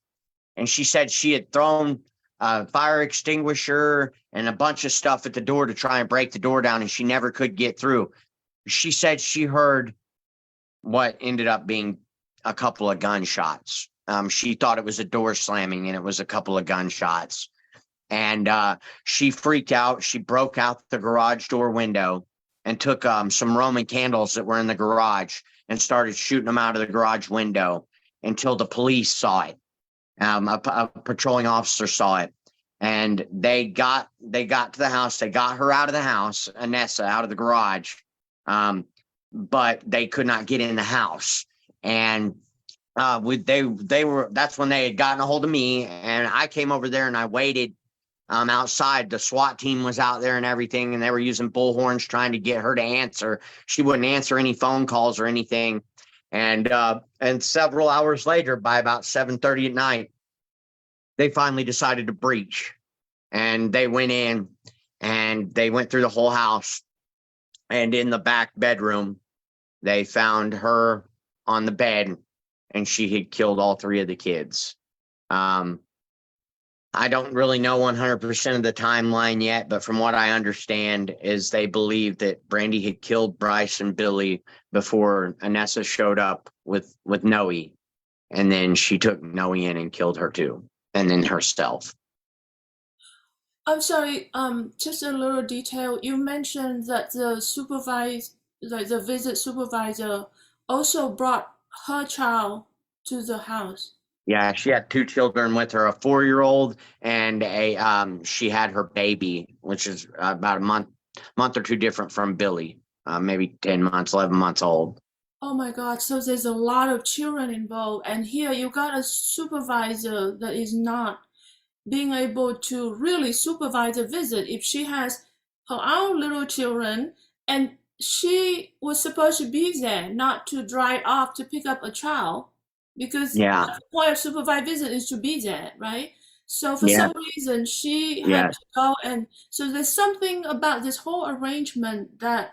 and she said she had thrown a fire extinguisher and a bunch of stuff at the door to try and break the door down, and she never could get through. She said she heard what ended up being a couple of gunshots. She thought it was a door slamming, and it was a couple of gunshots. And she freaked out. She broke out the garage door window and took some Roman candles that were in the garage and started shooting them out of the garage window until the police saw it. A patrolling officer saw it, and they got to the house. They got her out of the house, Anessa, out of the garage, but they could not get in the house. And that's when they had gotten a hold of me, and I came over there and I waited outside. The SWAT team was out there and everything, and they were using bullhorns trying to get her to answer. She wouldn't answer any phone calls or anything. And several hours later, by about 7:30 at night, they finally decided to breach. And they went in and they went through the whole house. And in the back bedroom, they found her on the bed, and she had killed all 3 of the kids. I I don't really know 100% of the timeline yet, but from what I understand is they believe that Brandy had killed Bryce and Billy before Anessa showed up with Noe, and then she took Noe in and killed her too, and then herself. I'm sorry, just a little detail. You mentioned that the visit supervisor also brought her child to the house. Yeah, she had two children with her, a 4-year-old and a she had her baby, which is about a month or two different from Billy, maybe 10 months, 11 months old. Oh my God, so there's a lot of children involved, and here you got a supervisor that is not being able to really supervise a visit if she has her own little children and she was supposed to be there, not to drive off to pick up a child, because Yeah, the point of supervised visit is to be there, right? So for yeah, some reason she had yes. to go, and so there's something about this whole arrangement that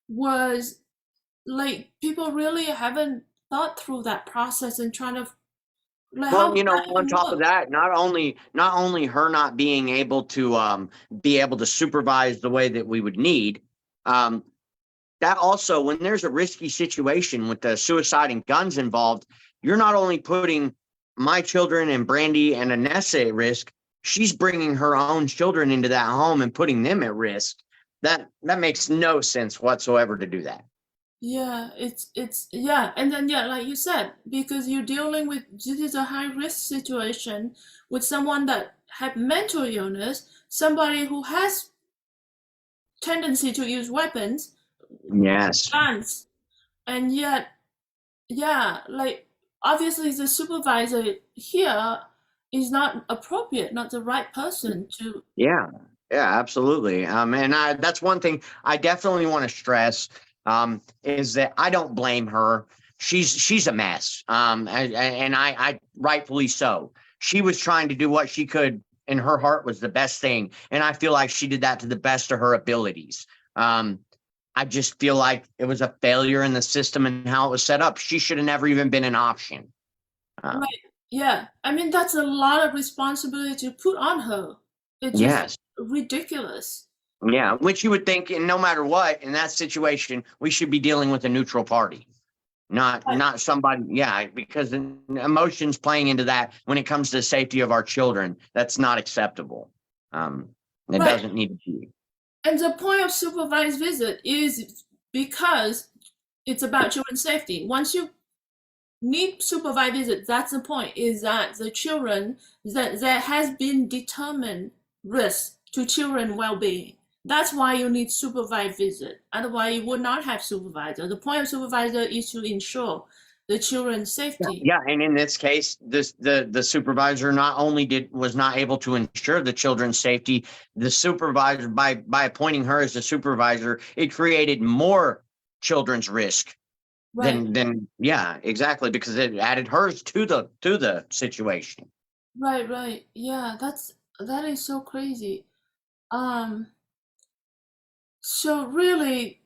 was like people really haven't thought through that process and trying to like how Well, would that on even top of work? that, not only her not being able to be able to supervise the way that we would need, um, that also when there's a risky situation with the suicide and guns involved, you're not only putting my children and Brandy and Anessa at risk, she's bringing her own children into that home and putting them at risk. That makes no sense whatsoever to do that. Yeah, it's yeah, and then yeah, like you said, because you're dealing with this is a high risk situation with someone that had mental illness, somebody who has tendency to use weapons, Yes. guns, and yet yeah, like obviously the supervisor here is not appropriate, not the right person to. Yeah, yeah, absolutely. And that's one thing I definitely want to stress, is that I don't blame her. She's a mess. And I rightfully so. She was trying to do what she could, and her heart was the best thing. And I feel like she did that to the best of her abilities. Um, I just feel like it was a failure in the system and how it was set up. She should have never even been an option. Right. Um, Yeah. I mean, that's a lot of responsibility to put on her. It's just yes. ridiculous. Yeah, which you would think, and no matter what, in that situation, we should be dealing with a neutral party, Right. not somebody. Yeah, because emotions playing into that when it comes to the safety of our children, that's not acceptable. Um, it Right. doesn't need to be. And the point of supervised visit is because it's about children's safety. Once you need supervised visit, that's the point, is that the children, that there has been determined risk to children well-being. That's why you need supervised visit. Otherwise, you would not have supervisor. The point of supervisor is to ensure the children's Yeah, safety. yeah, and in this case, the supervisor not only did was not able to ensure the children's safety, the supervisor by appointing her as the supervisor, it created more children's risk Right, then yeah, exactly, because it added hers to the situation. right, right. Yeah, that is so crazy. Um, so really,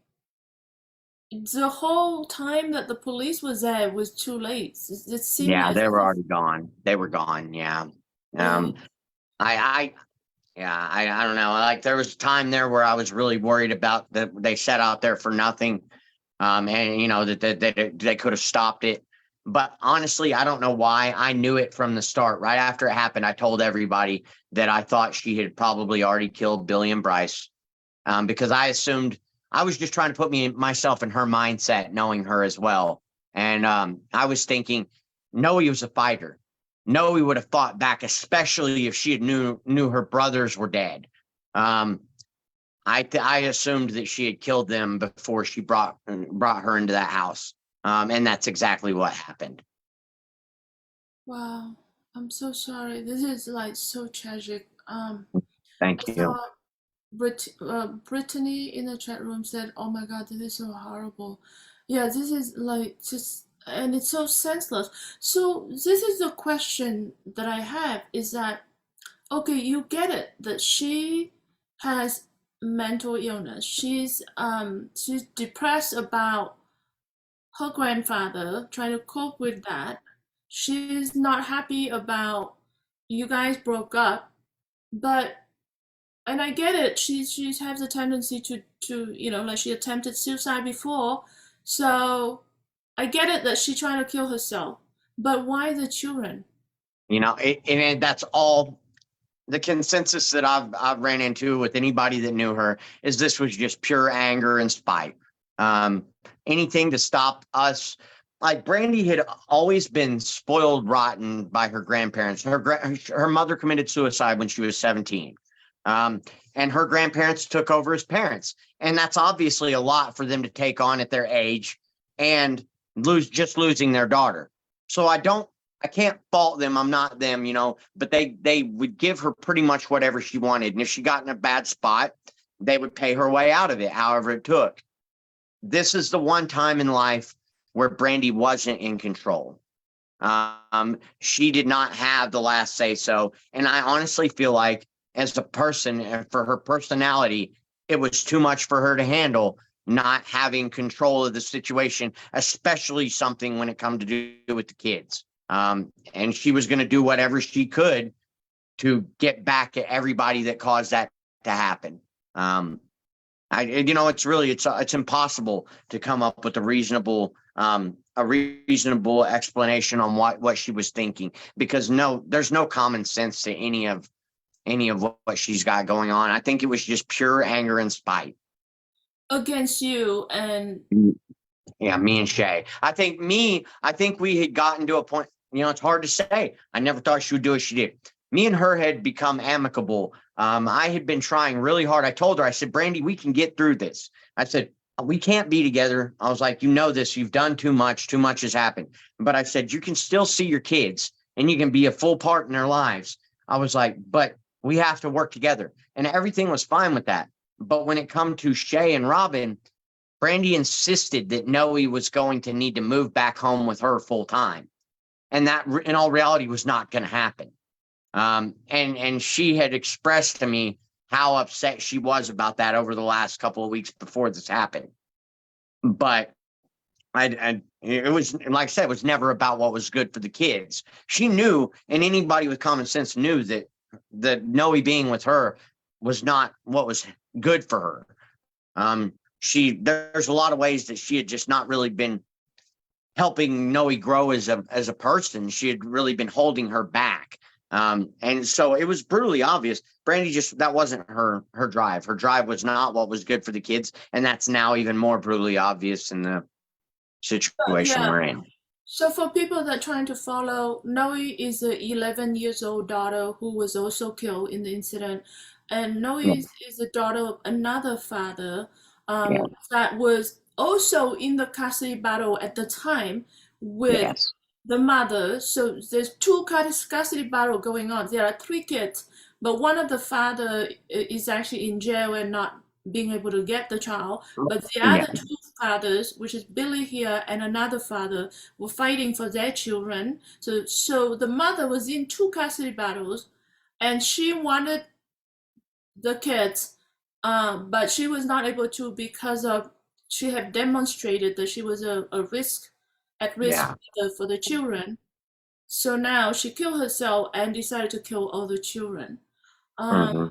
the whole time that the police was there was too late. It seemed Yeah, as they were if, already gone. They were gone. Yeah. yeah, Um, I yeah, I don't know. Like there was a time there where I was really worried about that they set out there for nothing. And that they could have stopped it. But honestly, I don't know why. I knew it from the start. Right after it happened, I told everybody that I thought she had probably already killed Billy and Bryce. Because I assumed I was just trying to put myself in her mindset, knowing her as well. And I was thinking, Noe was a fighter. Noe would have fought back, especially if she had knew her brothers were dead. Um, I assumed that she had killed them before she brought her into that house, and that's exactly what happened. wow. I'm so sorry. This is like so tragic. Thank I you. saw Brittany in the chat room said, "Oh my God, this is so horrible." Yeah, this is like just, and it's so senseless. So this is the question that I have: is that okay? You get it that she has mental illness. She's depressed about her grandfather, trying to cope with that. She's not happy about you guys broke up. but and I get it. She has a tendency to like she attempted suicide before, so I get it that she trying to kill herself. But why the children? And that's all the consensus that I've ran into with anybody that knew her is this was just pure anger and spite. Um, Anything to stop us. Like Brandy had always been spoiled rotten by her grandparents. Her mother committed suicide when she was 17. Um, and her grandparents took over as parents. And that's obviously a lot for them to take on at their age and losing their daughter. So I can't fault them. I'm not them, but they would give her pretty much whatever she wanted. And if she got in a bad spot, they would pay her way out of it, however it took. This is the one time in life where Brandy wasn't in control. She did not have the last say so. And I honestly feel like as a person and for her personality, it was too much for her to handle, not having control of the situation, especially something when it come to do with the kids. And she was going to do whatever she could to get back at everybody that caused that to happen. It's impossible to come up with a reasonable explanation on what she was thinking, because there's no common sense to any of what she's got going on. I think it was just pure anger and spite Against you and Yeah, me and Shay. I think we had gotten to a point, it's hard to say. I never thought she would do what she did. Me and her had become amicable. I had been trying really hard. I told her, I said, Brandy, we can get through this. I said, we can't be together. I was like, this, you've done too much has happened. But I said, you can still see your kids and you can be a full part in their lives. I was like, but we have to work together. And everything was fine with that. But when it come to Shay and Robin, Brandy insisted that Noe was going to need to move back home with her full time. And that in all reality was not going to happen. And she had expressed to me how upset she was about that over the last couple of weeks before this happened. But it was, like I said, it was never about what was good for the kids. She knew, and anybody with common sense knew that Noe being with her was not what was good for her. There's a lot of ways that she had just not really been helping Noe grow as a person. She had really been holding her back. And so it was brutally obvious. Brandy that wasn't her drive. Her drive was not what was good for the kids. And that's now even more brutally obvious in the situation yeah. we're in. So for people that are trying to follow, Noe is a 11 years old daughter who was also killed in the incident. And Noe is the daughter of another father that was also in the custody battle at the time with the mother. So there's two custody battle going on. There are three kids, but one of the father is actually in jail and not being able to get the child. But the other two fathers, which is Billy here and another father, were fighting for their children. So the mother was in two custody battles, and she wanted the kids, but she was not able to because of she had demonstrated that she was at risk for the children. So now she killed herself and decided to kill all the children. And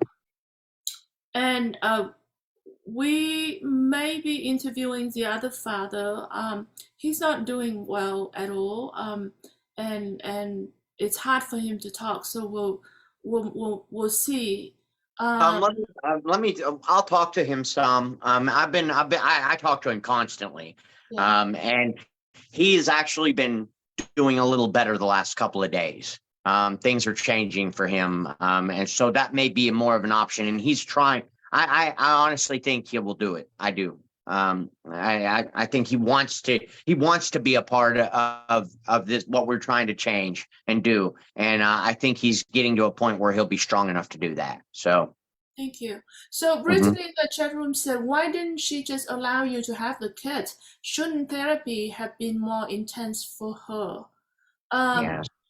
we may be interviewing the other father. He's not doing well at all, and it's hard for him to talk. So we'll see. Let me. I'll talk to him some. I talk to him constantly, and he has actually been doing a little better the last couple of days. Things are changing for him, and so that may be more of an option. And he's trying. I honestly think he will do it. I do. I think he wants to be a part of this, what we're trying to change and do. And I think he's getting to a point where he'll be strong enough to do that. So. Thank you. So Brittany in the chat room said, why didn't she just allow you to have the kids? Shouldn't therapy have been more intense for her?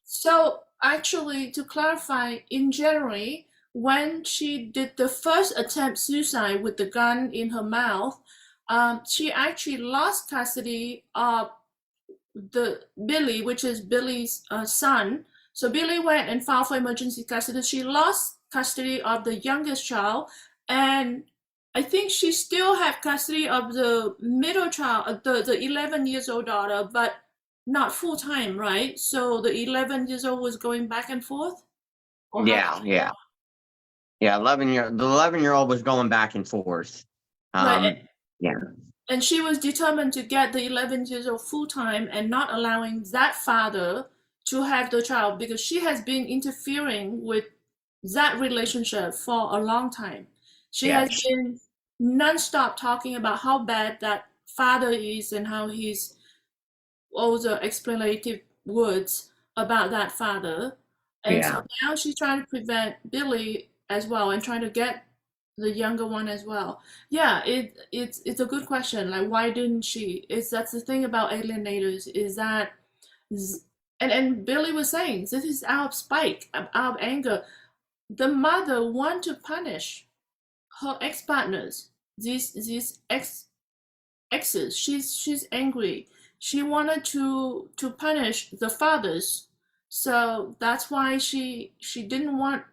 So actually, to clarify, in January, when she did the first attempt suicide with the gun in her mouth, she actually lost custody of the Billy, which is Billy's son. So Billy went and filed for emergency custody. She lost custody of the youngest child, and I think she still have custody of the middle child, the 11 years old daughter, but not full time, right? So the 11 years old was going back and forth, or how? Yeah, yeah, yeah. The 11-year-old was going back and forth. Right, Yeah, and she was determined to get the 11 years old full time and not allowing that father to have the child because she has been interfering with that relationship for a long time. She has yes, been nonstop talking about how bad that father is and how he's all the explanative words about that father. And yeah, so now she's trying to prevent Billy as well and trying to get the younger one as well. Yeah, it's a good question. Like, why didn't she? It's that's the thing about alienators is that, and Billy was saying this is out of spite, out of anger. The mother want to punish her ex partners, these exes. She's angry. She wanted to punish the fathers, so that's why she didn't want,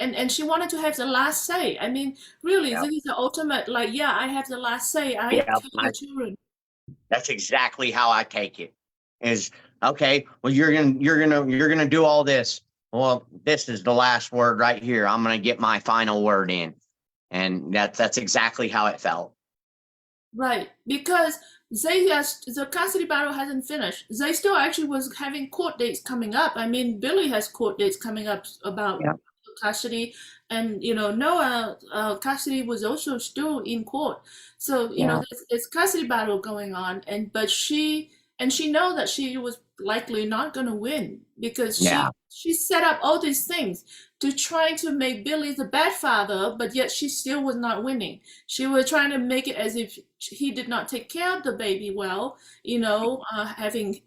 and she wanted to have the last say. I mean, really, yeah, this is the ultimate, like, yeah, I have the last say. I yeah. kill the children. That's exactly how I take it. Is okay. Well, you're gonna do all this. Well, this is the last word right here. I'm gonna get my final word in, and that's exactly how it felt. Right, because they just the custody battle hasn't finished. They still actually was having court dates coming up. I mean, Billy has court dates coming up about Yeah, custody, and Noah custody was also still in court. So yeah, there's custody battle going on, but she know that she was likely not going to win because yeah, she set up all these things to try to make Billy the bad father, but yet she still was not winning. She was trying to make it as if he did not take care of the baby well, having,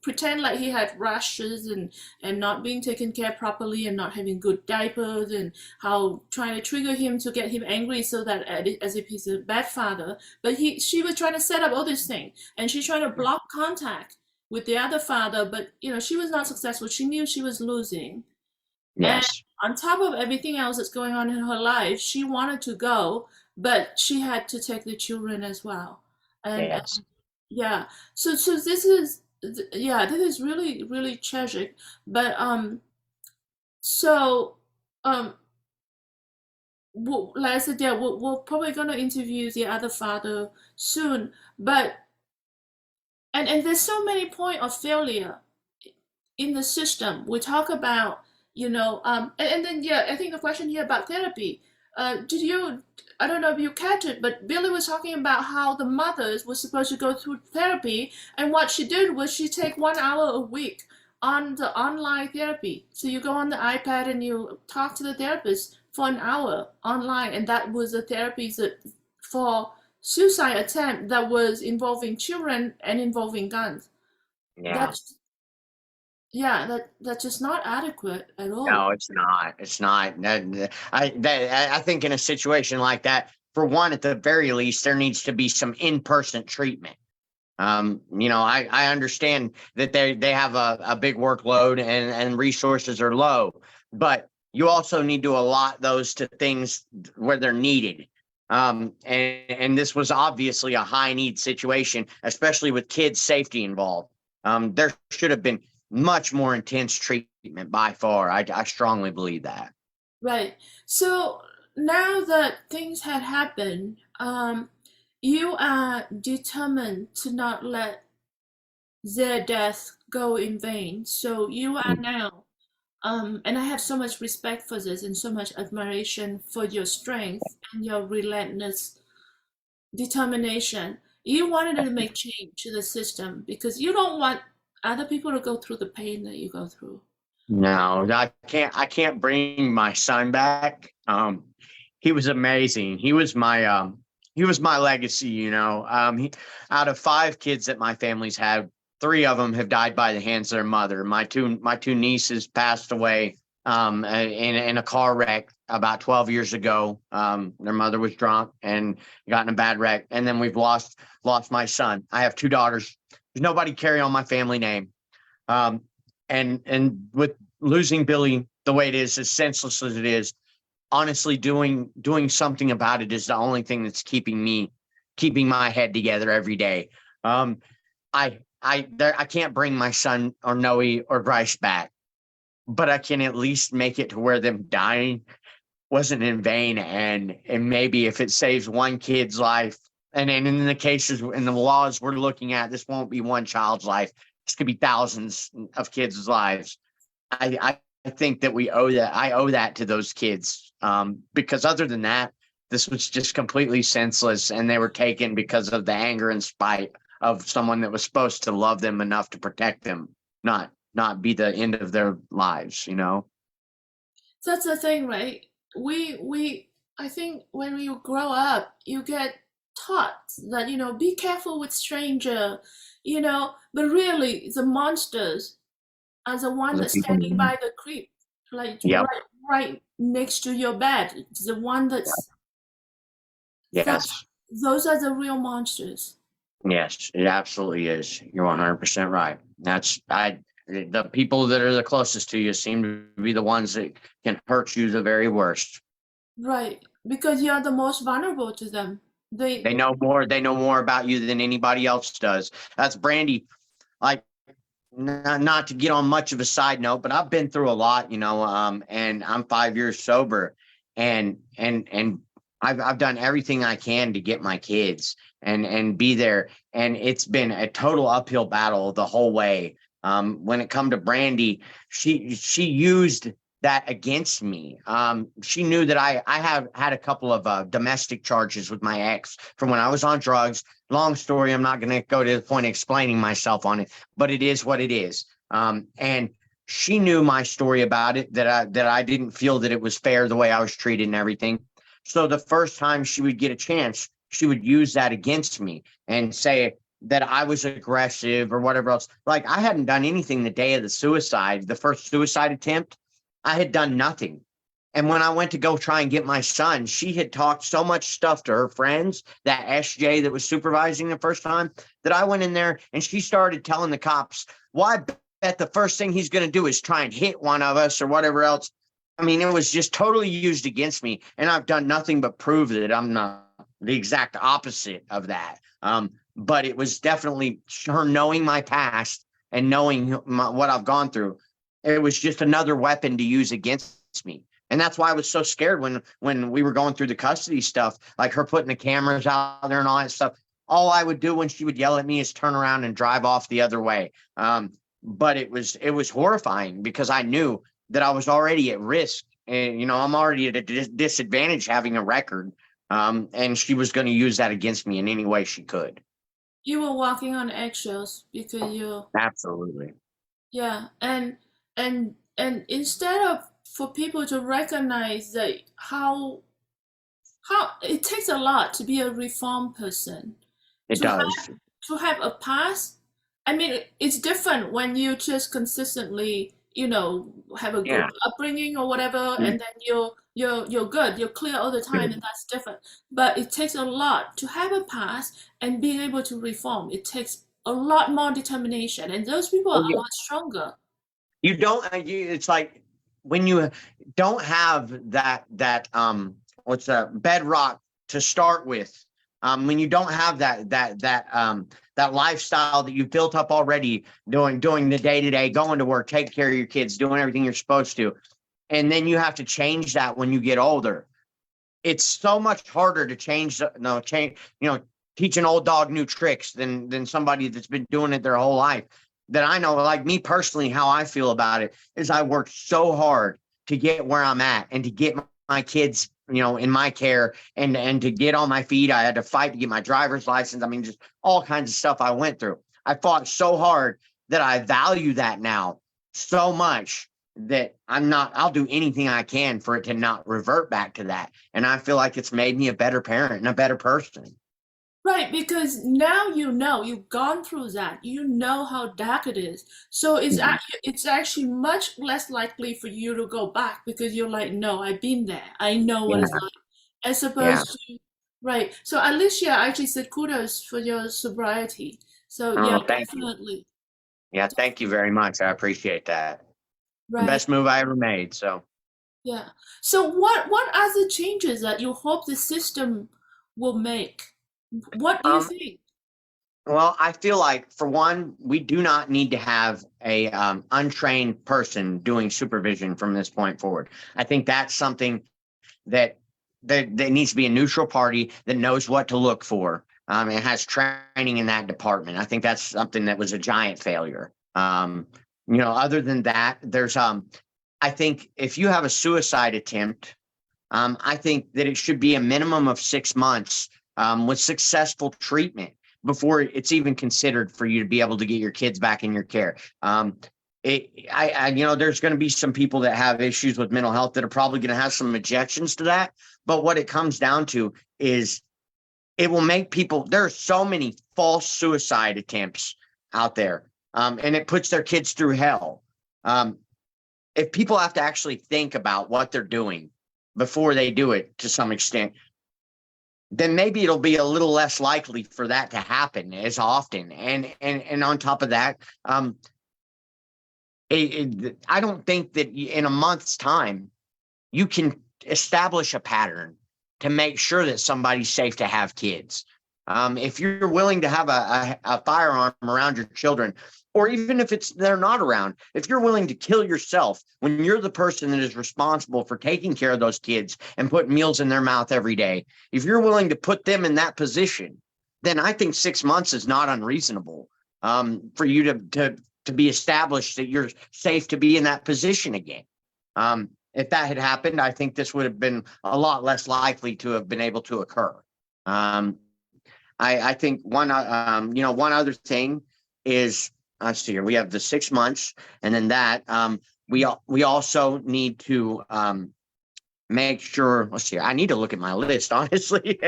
pretend like he had rashes and not being taken care properly and not having good diapers, and how trying to trigger him to get him angry so that as if he's a bad father. But she was trying to set up all these things, and she's trying to block contact with the other father, but she was not successful. She knew she was losing. And yes, on top of everything else that's going on in her life, she wanted to go, but she had to take the children as well. And yes, yeah, so this is yeah, this is really really tragic. But so um, like I said, yeah, we're probably gonna interview the other father soon. But and there's so many point of failure in the system. We talk about, and then yeah, I think the question here about therapy. Did you? I don't know if you catch it, but Billy was talking about how the mothers were supposed to go through therapy, and what she did was she take 1 hour a week on the online therapy. So you go on the iPad and you talk to the therapist for an hour online, and that was a therapy that for suicide attempt that was involving children and involving guns. yeah. That's yeah, that's just not adequate at all. No, it's not. It's not. I think in a situation like that, for one, at the very least, there needs to be some in-person treatment. I understand that they have a big workload and resources are low, but you also need to allot those to things where they're needed. And this was obviously a high need situation, especially with kids' safety involved. There should have been much more intense treatment by far. I strongly believe that. Right. So now that things had happened, you are determined to not let their death go in vain. So you are now, and I have so much respect for this and so much admiration for your strength and your relentless determination. You wanted to make change to the system because you don't want other people to go through the pain that you go through. No, I can't bring my son back. He was amazing. He was my legacy, out of 5 kids that my family's had, 3 of them have died by the hands of their mother. My two nieces passed away in a car wreck about 12 years ago. Their mother was drunk and got in a bad wreck. And then we've lost my son. I have 2 daughters. There's nobody carry on my family name. Um, and with losing Billy the way it is, as senseless as it is, honestly, doing something about it is the only thing that's keeping my head together every day. I can't bring my son or Noe or Bryce back, but I can at least make it to where them dying wasn't in vain. And maybe if it saves one kid's life, and in the cases in the laws we're looking at, this won't be one child's life. This could be thousands of kids' lives. I think that we owe that. I owe that to those kids, because other than that, this was just completely senseless, and they were taken because of the anger and spite of someone that was supposed to love them enough to protect them, not be the end of their lives. That's the thing, right? We I think when you grow up, you get taught that, be careful with stranger, but really the monsters are the one The that's people. standing by the creep, like Yep. right next to your bed. The one that Yes. those are the real monsters. Yes, it absolutely is. You're 100% right. The people that are the closest to you seem to be the ones that can hurt you the very worst. Right. Because you're the most vulnerable to them. They know more about you than anybody else does. That's Brandy. Like, not to get on much of a side note, but I've been through a lot, and I'm 5 years sober, and I've done everything I can to get my kids and be there, and it's been a total uphill battle the whole way. When it come to Brandy, she used that against me. She knew that I have had a couple of domestic charges with my ex from when I was on drugs. Long story. I'm not going to go to the point of explaining myself on it, but it is what it is. And she knew my story about it, that I didn't feel that it was fair the way I was treated and everything. So the first time she would get a chance, she would use that against me and say that I was aggressive or whatever else. Like, I hadn't done anything the day of the first suicide attempt. I had done nothing. And when I went to go try and get my son, she had talked so much stuff to her friends, that SJ that was supervising the first time, that I went in there and she started telling the cops, well, I bet the first thing he's going to do is try and hit one of us or whatever else. I mean, it was just totally used against me. And I've done nothing but prove that I'm not the exact opposite of that. But it was definitely her knowing my past and knowing what I've gone through. It was just another weapon to use against me. And that's why I was so scared when we were going through the custody stuff, like her putting the cameras out there and all that stuff. All I would do when she would yell at me is turn around and drive off the other way. But it was horrifying because I knew that I was already at risk, and I'm already at a disadvantage having a record. And she was going to use that against me in any way she could. You were walking on eggshells because Absolutely. yeah, and instead of for people to recognize that how it takes a lot to be a reformed person, It to have does. a past. I mean, it's different when you just consistently, have a good Yeah. upbringing or whatever, and then you're good, you're clear all the time, and that's different. But it takes a lot to have a past and being able to reform. It takes a lot more determination, and those people are Oh, a yeah. lot stronger. You don't. It's like when you don't have what's that bedrock to start with. When you don't have that lifestyle that you've built up already, doing the day to day, going to work, taking care of your kids, doing everything you're supposed to, and then you have to change that when you get older. It's so much harder to teach an old dog new tricks than somebody that's been doing it their whole life. That I know, like me personally, how I feel about it is I worked so hard to get where I'm at and to get my kids, in my care, and to get on my feet. I had to fight to get my driver's license. I mean, just all kinds of stuff I went through. I fought so hard that I value that now so much that I'll do anything I can for it to not revert back to that. And I feel like it's made me a better parent and a better person. Right, because now you've gone through that. You know how dark it is. So Mhm. it's actually much less likely for you to go back because you're like, no, I've been there. I know what it's Yeah. like. As Yeah. opposed to, right. So Alicia actually said kudos for your sobriety. So yeah, Oh, thank you. definitely. Yeah. Thank you very much. I appreciate that. the Right. best move I ever made. So, Yeah. So what are the changes that you hope the system will make? What do you um, think? well, I feel like for one, we do not need to have a untrained person doing supervision from this point forward. I think that's something that there needs to be a neutral party that knows what to look for, and has training in that department. I think that's something that was a giant failure. Other than that, I think if you have a suicide attempt, I think that it should be a minimum of 6 months, with successful treatment before it's even considered for you to be able to get your kids back in your care. There's going to be some people that have issues with mental health that are probably going to have some objections to that. But what it comes down to is it will make people, there are so many false suicide attempts out there, and it puts their kids through hell. Um, if people have to actually think about what they're doing before they do it to some extent, then maybe it'll be a little less likely for that to happen as often. And on top of that, I don't think that in a month's time you can establish a pattern to make sure that somebody's safe to have kids. If you're willing to have a firearm around your children, or even if they're not around, if you're willing to kill yourself when you're the person that is responsible for taking care of those kids and putting meals in their mouth every day, if you're willing to put them in that position, then I think 6 months is not unreasonable, for you to be established that you're safe to be in that position again. If that had happened, I think this would have been a lot less likely to have been able to occur. I think one other thing is, let's see here, we have the 6 months, and then that we also need to make sure. Let's see. I need to look at my list, honestly.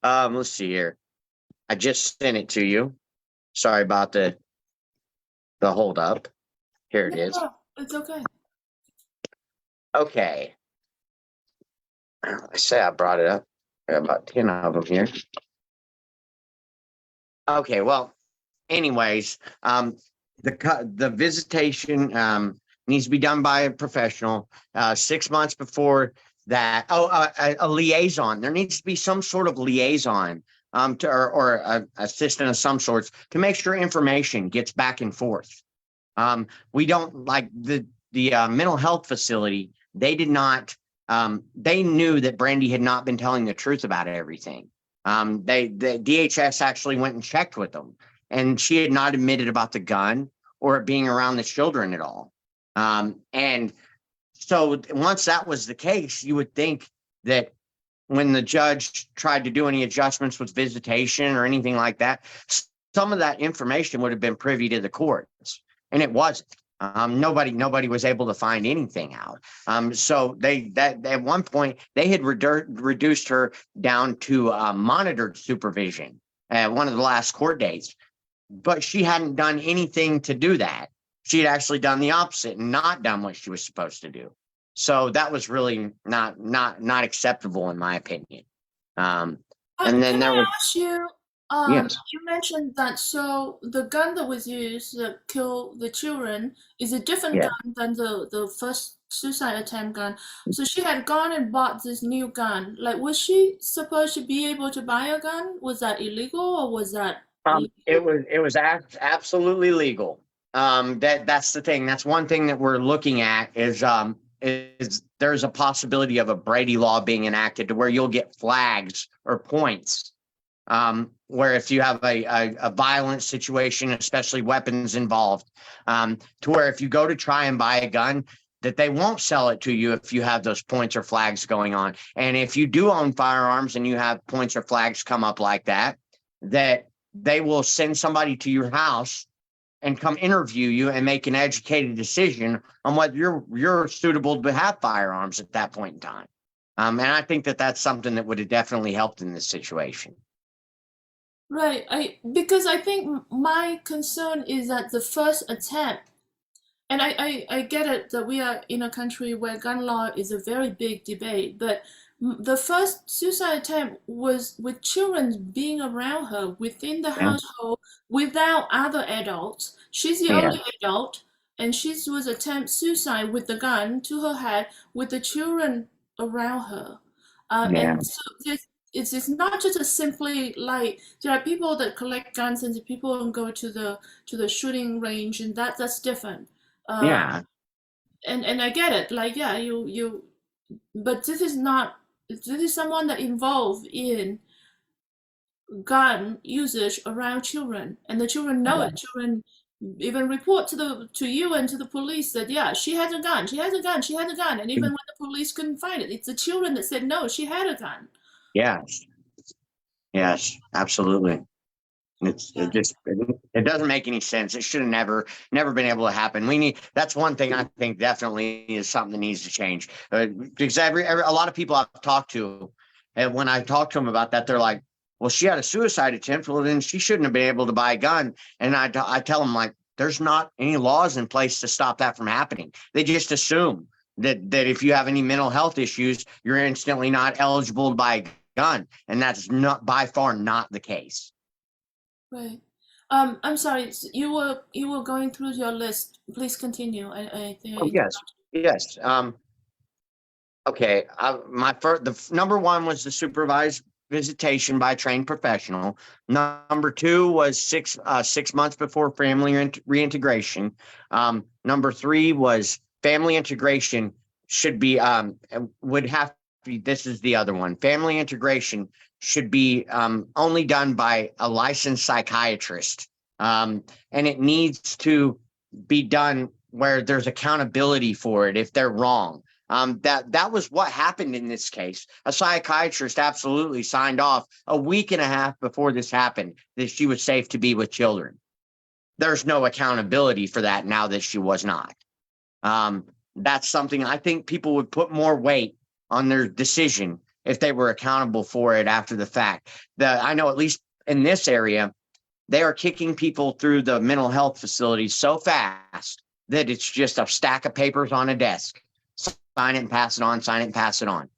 Let's see here. I just sent it to you. Sorry about the hold up. Here it is. No, it's okay. Okay. I say I brought it up. I got about 10 of them here. Okay, well, anyways, the visitation needs to be done by a professional 6 months before that. A liaison. There needs to be some sort of liaison, or a assistant of some sorts to make sure information gets back and forth. We don't like the mental health facility. They did not. They knew that Brandy had not been telling the truth about everything. The DHS actually went and checked with them, and she had not admitted about the gun or it being around the children at all. And so once that was the case, you would think that when the judge tried to do any adjustments with visitation or anything like that, some of that information would have been privy to the courts, and it wasn't. Nobody was able to find anything out. So that at one point they had reduced her down to monitored supervision at one of the last court dates, but she hadn't done anything to do that. She had actually done the opposite and not done what she was supposed to do. So that was really not acceptable in my opinion. And then Can there I was, ask you, yes, you mentioned that so the gun that was used to kill the children is a different yeah. gun than the first suicide attempt gun. So she had gone and bought this new gun. Like, was she supposed to be able to buy a gun? Was that illegal or was that It legal? was absolutely legal. That's the thing. That's one thing that we're looking at is there's a possibility of a Brady law being enacted to where you'll get flags or points. Where if you have a violent situation, especially weapons involved, to where if you go to try and buy a gun, that they won't sell it to you if you have those points or flags going on. And if you do own firearms and you have points or flags come up like that, that they will send somebody to your house and come interview you and make an educated decision on whether you're suitable to have firearms at that point in time. And I think that that's something that would have definitely helped in this situation. Right. Because I think my concern is that the first attempt, and I get it that we are in a country where gun law is a very big debate, but the first suicide attempt was with children being around her within the Yeah. household without other adults. She's the Yeah. only adult, and she was attempt suicide with the gun to her head with the children around her. Yeah. And so it's not just a simply like there are people that collect guns and the people who go to the shooting range, and that's different. Yeah. And I get it. Like, yeah, you but this is not, this is someone that involved in gun usage around children, and the children know it. Children even report to you and to the police that yeah, she has a gun, she has a gun, she has a gun, and even when the police couldn't find it, it's the children that said no, she had a gun. Yes. Yes. Absolutely. Yeah. It doesn't make any sense. It should have never been able to happen. That's one thing I think definitely is something that needs to change. Because a lot of people I've talked to, and when I talk to them about that, they're like, well, she had a suicide attempt. Well, then she shouldn't have been able to buy a gun. And I tell them, like, there's not any laws in place to stop that from happening. They just assume that if you have any mental health issues, you're instantly not eligible to buy a gun. And that's not by far not the case. Right. I'm sorry, you were going through your list. Please continue. I think I Oh, yes. Yes. Okay. The number one was the supervised visitation by a trained professional. Number two was 6 months before family reintegration. Number three was family integration should be would have to be. This is the other one. Family integration should be only done by a licensed psychiatrist, and it needs to be done where there's accountability for it if they're wrong. That was what happened in this case. A psychiatrist absolutely signed off a week and a half before this happened that she was safe to be with children. There's no accountability for that now that she was not. That's something I think people would put more weight on their decision if they were accountable for it after the fact. I know at least in this area, they are kicking people through the mental health facilities so fast that it's just a stack of papers on a desk. Sign it and pass it on, sign it and pass it on.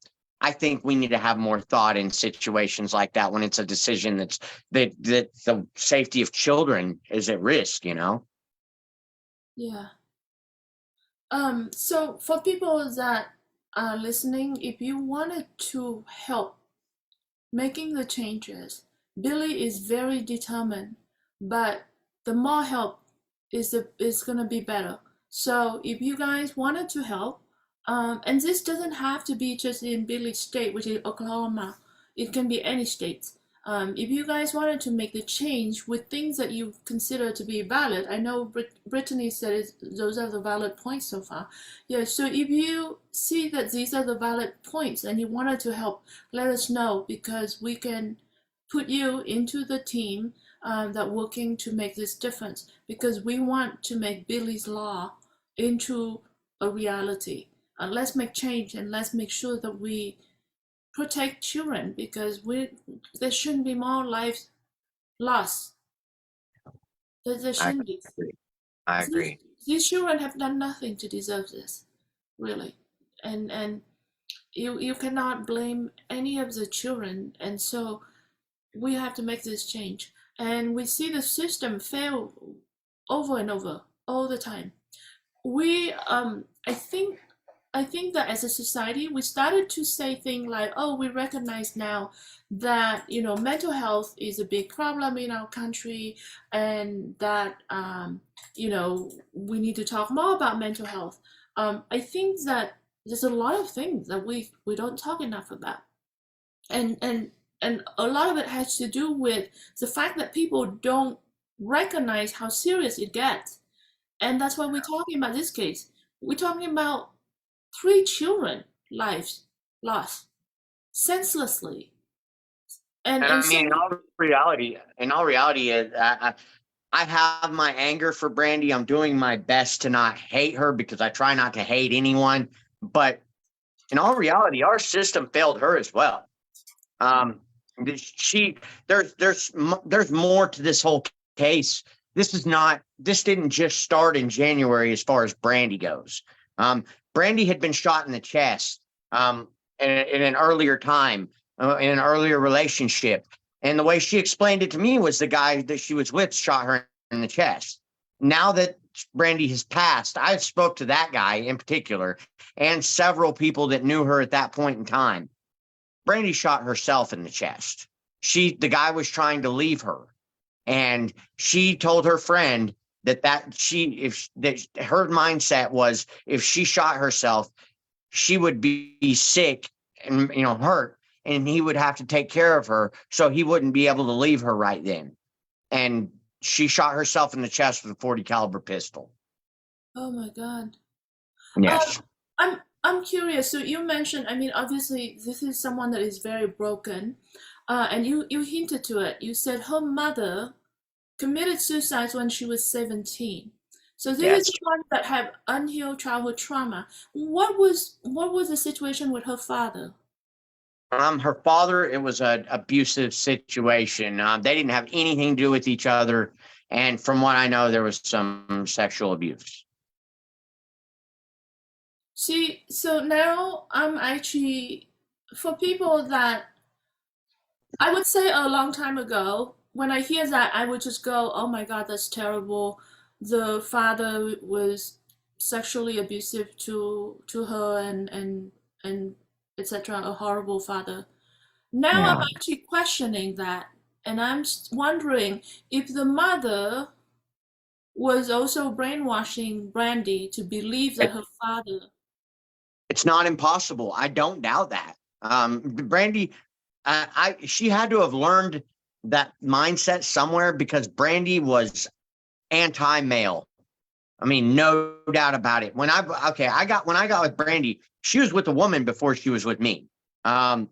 I think we need to have more thought in situations like that when it's a decision that the safety of children is at risk, you know? Yeah. So for people that are listening, if you wanted to help making the changes, Billy is very determined, but the more help is gonna be better. So if you guys wanted to help, and this doesn't have to be just in Billy's state, which is Oklahoma. It can be any state. If you guys wanted to make the change with things that you consider to be valid, I know Brittany said those are the valid points so far. Yeah, so if you see that these are the valid points and you wanted to help, let us know because we can put you into the team that working to make this difference because we want to make Billy's Law into a reality. Let's make change and let's make sure that we protect children because there shouldn't be more lives lost. There I shouldn't be. agree. I These, agree. these children have done nothing to deserve this, really, and you cannot blame any of the children, and so we have to make this change. And we see the system fail over and over all the time. We I think that as a society, we started to say things like, oh, we recognize now that, mental health is a big problem in our country and that, we need to talk more about mental health. I think that there's a lot of things that we don't talk enough about. And a lot of it has to do with the fact that people don't recognize how serious it gets. And that's why we're talking about this case. We're talking about 3 children lives lost senselessly. and And and I so mean, in all reality, I have my anger for Brandy. I'm doing my best to not hate her because I try not to hate anyone. But in all reality, our system failed her as well. Um, she there's more to this whole case. This didn't just start in January as far as Brandy goes. Brandy had been shot in the chest in an earlier time, in an earlier relationship. And the way she explained it to me was the guy that she was with shot her in the chest. Now that Brandy has passed, I spoke to that guy in particular and several people that knew her at that point in time. Brandy shot herself in the chest. The guy was trying to leave her, and she told her friend that her mindset was if she shot herself, she would be sick and hurt, and he would have to take care of her, so he wouldn't be able to leave her right then. And she shot herself in the chest with a 40 caliber pistol. Oh my God. Um, Yes. I'm curious. So you mentioned, I mean, obviously this is someone that is very broken, and you hinted to it. You said her mother committed suicide when she was 17. So this is Yes. someone that had unhealed childhood trauma. What was the situation with her father? Her father, it was an abusive situation. They didn't have anything to do with each other. And from what I know, there was some sexual abuse. See, so now I'm actually, for people that I would say a long time ago, when I hear that, I would just go, oh my God, that's terrible. The father was sexually abusive to her and etc. A horrible father. Now I'm Yeah. actually questioning that, and I'm wondering if the mother was also brainwashing Brandy to believe that her father. It's not impossible. I don't doubt that. Brandy, she had to have learned that mindset somewhere because Brandy was anti-male. I mean, no doubt about it. When I got with Brandy, she was with a woman before she was with me. Um,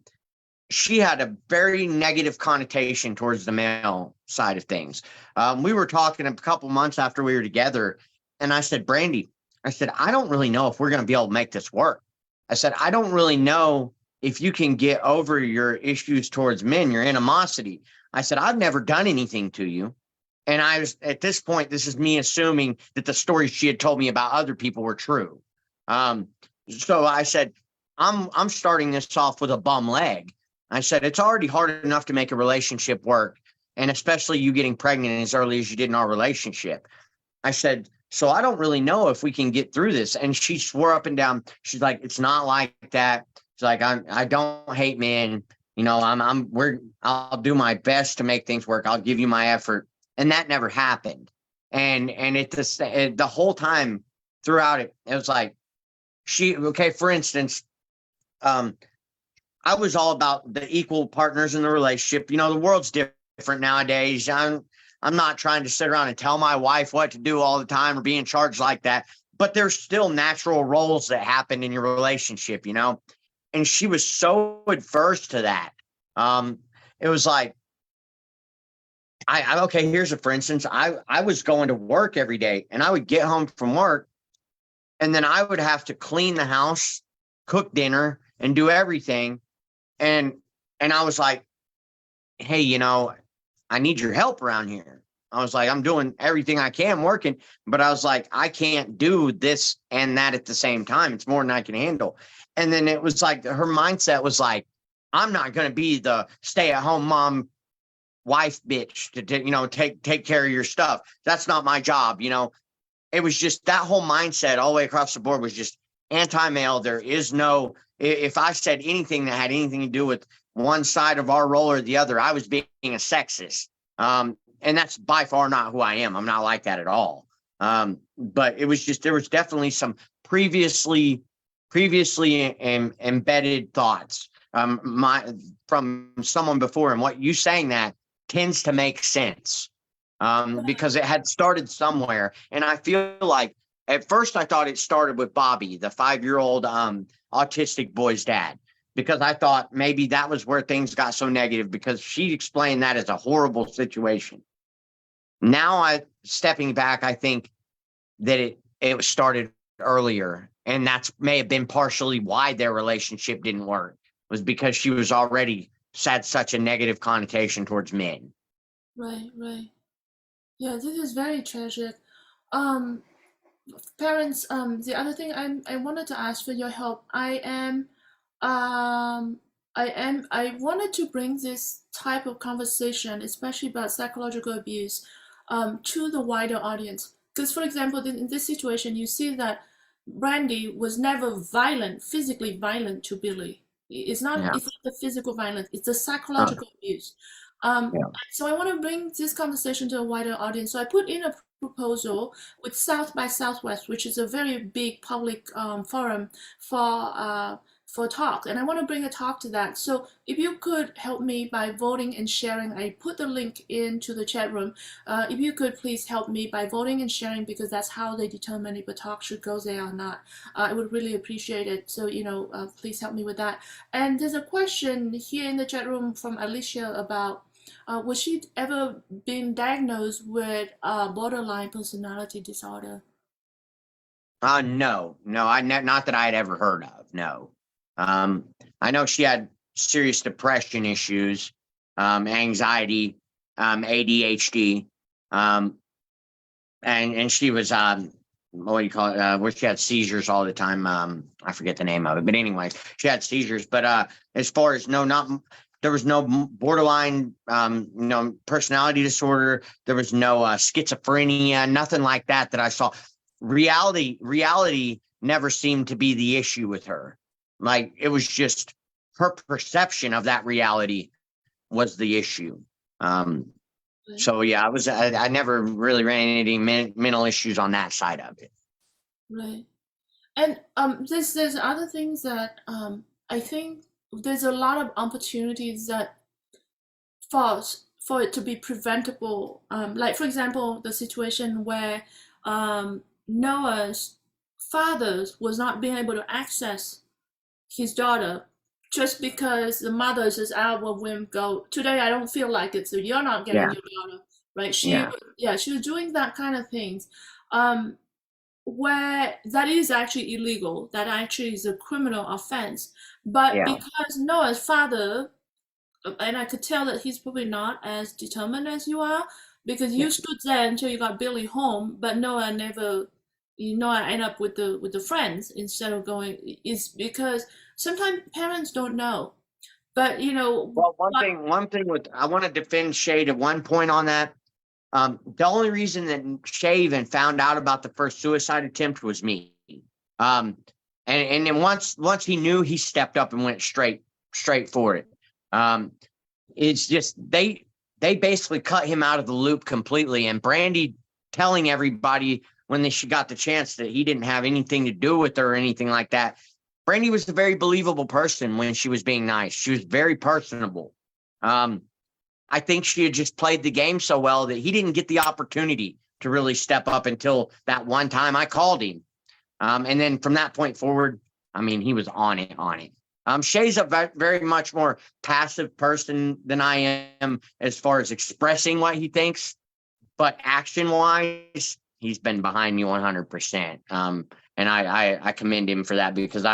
she had a very negative connotation towards the male side of things. We were talking a couple months after we were together, and I said, Brandy, I said, I don't really know if we're going to be able to make this work. I said, I don't really know if you can get over your issues towards men, your animosity. I said, I've never done anything to you. And I was at this point, this is me assuming that the stories she had told me about other people were true. So I said, I'm starting this off with a bum leg. I said, it's already hard enough to make a relationship work, and especially you getting pregnant as early as you did in our relationship. I said, so I don't really know if we can get through this. And she swore up and down. She's like, it's not like that. She's like, I don't hate men. I'll do my best to make things work. I'll give you my effort. And that never happened. And the whole time throughout it, it was like for instance, I was all about the equal partners in the relationship. The world's different nowadays. I'm not trying to sit around and tell my wife what to do all the time or be in charge like that. But there's still natural roles that happen in your relationship, And she was so adverse to that. It was like, okay, here's a for instance. I was going to work every day, and I would get home from work, and then I would have to clean the house, cook dinner, and do everything. And I was like, hey, I need your help around here. I was like, I'm doing everything I can working, but I was like, I can't do this and that at the same time. It's more than I can handle. And then it was like her mindset was like, I'm not going to be the stay-at-home mom wife bitch to take care of your stuff. That's not my job. It was just that whole mindset all the way across the board was just anti-male. There is no, if I said anything that had anything to do with one side of our role or the other, I was being a sexist. And that's by far not who I am. I'm not like that at all. But it was just, there was definitely some previously embedded thoughts from someone before. And what you saying that tends to make sense because it had started somewhere. And I feel like at first I thought it started with Bobby, the 5-year-old autistic boy's dad, because I thought maybe that was where things got so negative because she explained that as a horrible situation. Now stepping back, I think that it was started earlier, and that's may have been partially why their relationship didn't work, was because she was already had such a negative connotation towards men. Right, right. Yeah, this is very tragic. Um, Parents, the other thing I wanted to ask for your help. I wanted to bring this type of conversation, especially about psychological abuse, to the wider audience. because for example, in this situation, you see that Brandy was never violent, physically violent to Billy. Yeah. It's not the physical violence, it's the Uh, psychological abuse. yeah. So I want to bring this conversation to a wider audience. So I put in a proposal with South by Southwest, which is a very big public forum for talk, and I want to bring a talk to that. So if you could help me by voting and sharing, I put the link into the chat room. If you could please help me by voting and sharing, because that's how they determine if a talk should go there or not. I would really appreciate it. So please help me with that. And there's a question here in the chat room from Alicia about was she ever been diagnosed with borderline personality disorder? No, not that I had ever heard of. No. I know she had serious depression issues, anxiety, ADHD, and she was what do you call it? Where she had seizures all the time. I forget the name of it, but anyway, she had seizures. But as far as no, not there was no borderline, personality disorder. There was no schizophrenia, nothing like that that I saw. Reality never seemed to be the issue with her. Like, it was just her perception of that reality was the issue. So yeah, I never really ran into any mental issues on that side of it. Right. And there's other things that I think there's a lot of opportunities that for it to be preventable. Like for example, the situation where Noah's father was not being able to access his daughter just because the mother says, "I will whim go today. I don't feel like it, so you're not getting Yeah, your daughter." Right? yeah, She was doing that kind of things. Um, where that is actually illegal, that actually is a criminal offense. But yeah, because Noah's father, and I could tell that he's probably not as determined as you are, because yeah, you stood there until you got Billy home, but Noah never, Noah end up with the friends instead of going. Is because sometimes parents don't know, but Well, one thing with I want to defend Shade at one point on that. The only reason that Shay even found out about the first suicide attempt was me. Um, and then once he knew, he stepped up and went straight for it. Um, it's just they basically cut him out of the loop completely. And Brandy telling everybody when she got the chance that he didn't have anything to do with her or anything like that. Brandy was a very believable person when she was being nice. She was very personable. I think she had just played the game so well that he didn't get the opportunity to really step up until that one time I called him. And then from that point forward, I mean, he was on it. Shay's a very much more passive person than I am as far as expressing what he thinks, but action wise, he's been behind me 100%. And I commend him for that, because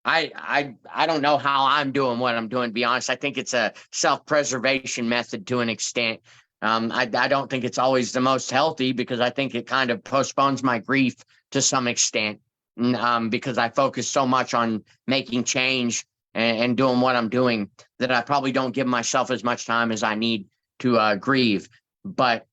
I don't know how I'm doing what I'm doing, to be honest. I think it's a self-preservation method to an extent. I don't think it's always the most healthy, because I think it kind of postpones my grief to some extent, because I focus so much on making change and doing what I'm doing that I probably don't give myself as much time as I need to grieve. But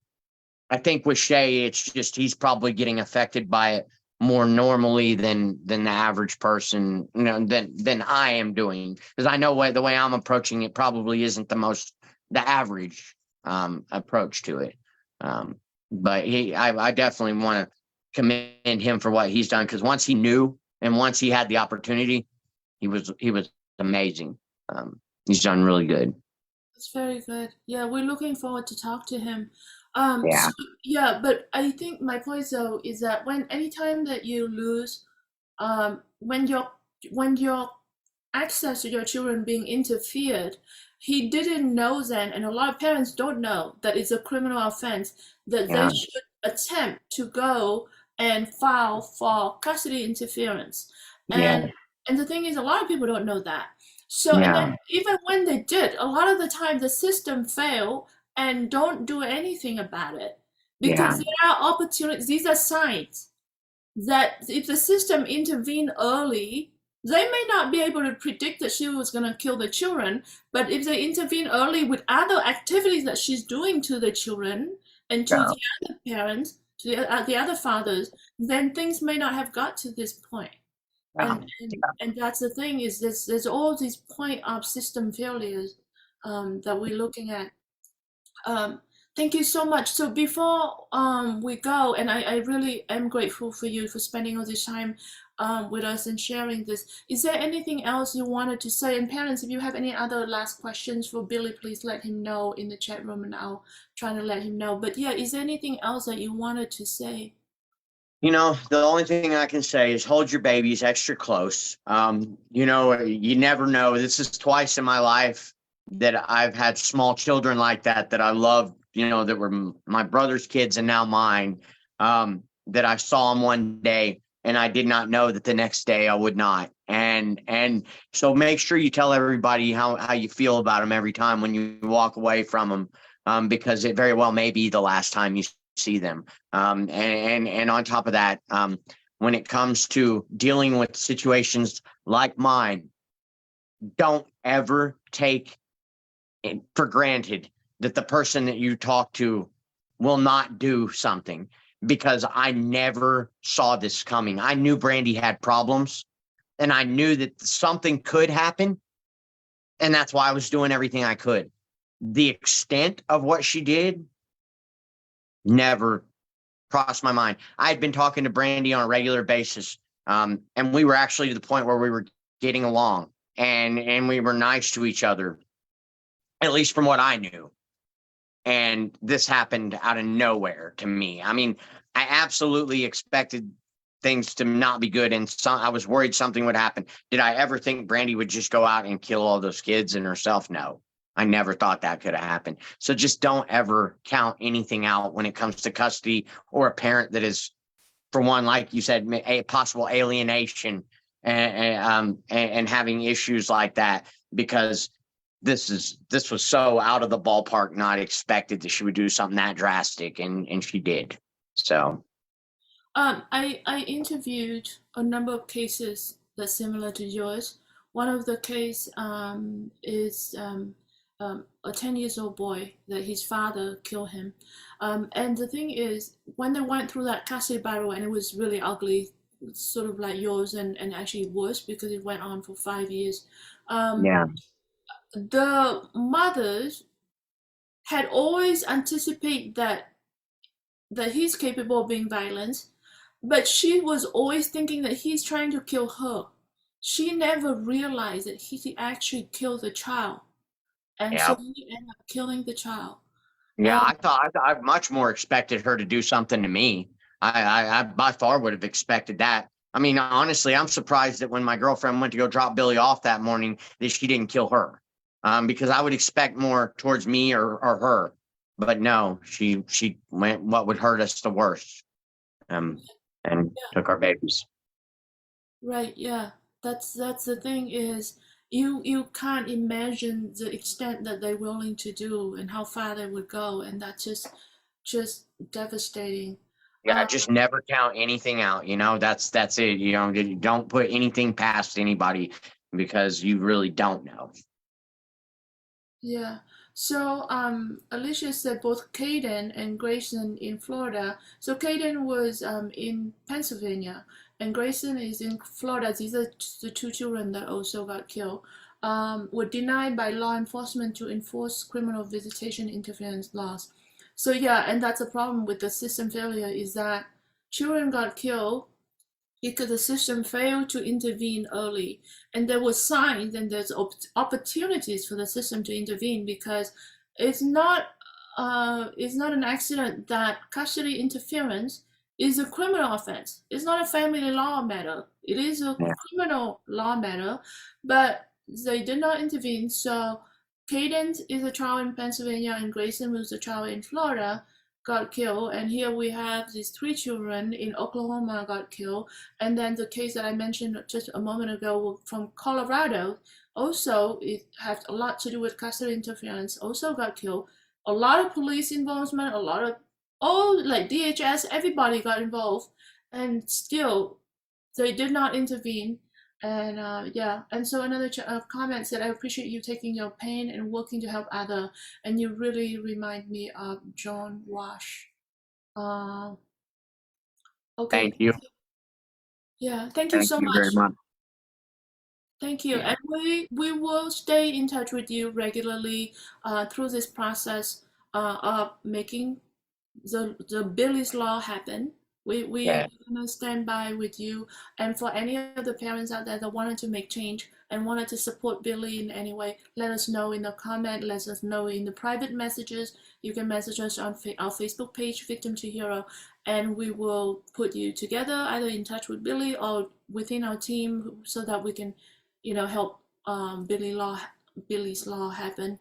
I think with Shay, it's just he's probably getting affected by it more normally than the average person, than I am doing, because I know the way I'm approaching it probably isn't the average approach to it. But I definitely want to commend him for what he's done, because once he knew and once he had the opportunity, he was amazing. He's done really good. it's very good. Yeah, we're looking forward to talk to him. Yeah, Yeah, but I think my point though is that anytime that you lose, when your access to your children being interfered, he didn't know then, and a lot of parents don't know that it's a criminal offense, that they yeah, should attempt to go and file for custody interference. yeah, And the thing is, a lot of people don't know that. So, and then yeah, even when they did, a lot of the time the system fail and don't do anything about it, because yeah, there are opportunities. These are signs that if the system intervened early, they may not be able to predict that she was going to kill the children, but if they intervene early with other activities that she's doing to the children and to yeah, the other parents, to the other fathers, then things may not have got to this point. Yeah. And that's the thing is there's all these point of system failures that we're looking at. Um, Thank you so much. So before we go, and I really am grateful for you for spending all this time with us and sharing this. Is there anything else you wanted to say? And parents, if you have any other last questions for Billy, please let him know in the chat room, and I'll try to let him know. But yeah, is there anything else that you wanted to say? The only thing I can say is hold your babies extra close. You never know. This is twice in my life that I've had small children like that I love, that were my brother's kids and now mine, that I saw them one day and I did not know that the next day I would not. And so make sure you tell everybody how you feel about them every time when you walk away from them, because it very well may be the last time you see them. And on top of that, when it comes to dealing with situations like mine, don't ever take it for granted that the person that you talk to will not do something, because I never saw this coming. I knew Brandy had problems and I knew that something could happen. And that's why I was doing everything I could. The extent of what she did never crossed my mind. I had been talking to Brandy on a regular basis, and we were actually to the point where we were getting along, and we were nice to each other, at least from what I knew. And this happened out of nowhere to me. I mean, I absolutely expected things to not be good, and I was worried something would happen. Did I ever think Brandy would just go out and kill all those kids and herself? No. I never thought that could have happened. So just don't ever count anything out when it comes to custody or a parent that is, for one, like you said, a possible alienation and having issues like that, because this was so out of the ballpark, not expected that she would do something that drastic, and she did. So I interviewed a number of cases that's similar to yours. One of the case is a 10 years old boy that his father killed him. And the thing is, when they went through that custody battle, and it was really ugly, sort of like yours, and actually worse because it went on for 5 years. Um, yeah, the mothers had always anticipated that he's capable of being violent, but she was always thinking that he's trying to kill her. She never realized that he actually killed the child, and so yeah. he ended up killing the child. Yeah, Um, I much more expected her to do something to me. I by far would have expected that. I mean, honestly, I'm surprised that when my girlfriend went to go drop Billy off that morning, that she didn't kill her. Because I would expect more towards me or her. But no, she went what would hurt us the worst. Um, and took our babies. right, yeah. That's the thing is you can't imagine the extent that they're willing to do and how far they would go, and that's just devastating. Yeah, just never count anything out. That's it. You don't put anything past anybody, because you really don't know. Yeah. So Alicia said both Caden and Grayson in Florida. So Caden was in Pennsylvania, and Grayson is in Florida. These are the two children that also got killed. Were denied by law enforcement to enforce criminal visitation interference laws. So yeah, and that's a problem with the system failure is that children got killed because the system failed to intervene early, and there were signs and there's opportunities for the system to intervene because it's not it's not an accident that custody interference is a criminal offense. It's not a family law matter. It is a Yeah. criminal law matter, but they did not intervene. So Cadence is a child in Pennsylvania and Grayson was a child in Florida got killed, and here we have these three children in Oklahoma got killed, and then the case that I mentioned just a moment ago from Colorado, also it has a lot to do with custody interference, also got killed. A lot of police involvement, a lot of all like DHS, everybody got involved, and still they did not intervene. And yeah, and so another comment said, I appreciate you taking your pain and working to help other, and you really remind me of John Wash. Okay. Thank you. Yeah. Thank you Thank so you very much. much. Thank you. Yeah. And we will stay in touch with you regularly through this process of making the Billy's Law happen. We Yeah. gonna stand by with you. And for any of the parents out there that wanted to make change and wanted to support Billy in any way, let us know in the comment, let us know in the private messages. You can message us on our Facebook page, Victim to Hero, and we will put you together, either in touch with Billy or within our team, so that we can, help Billy's Law happen.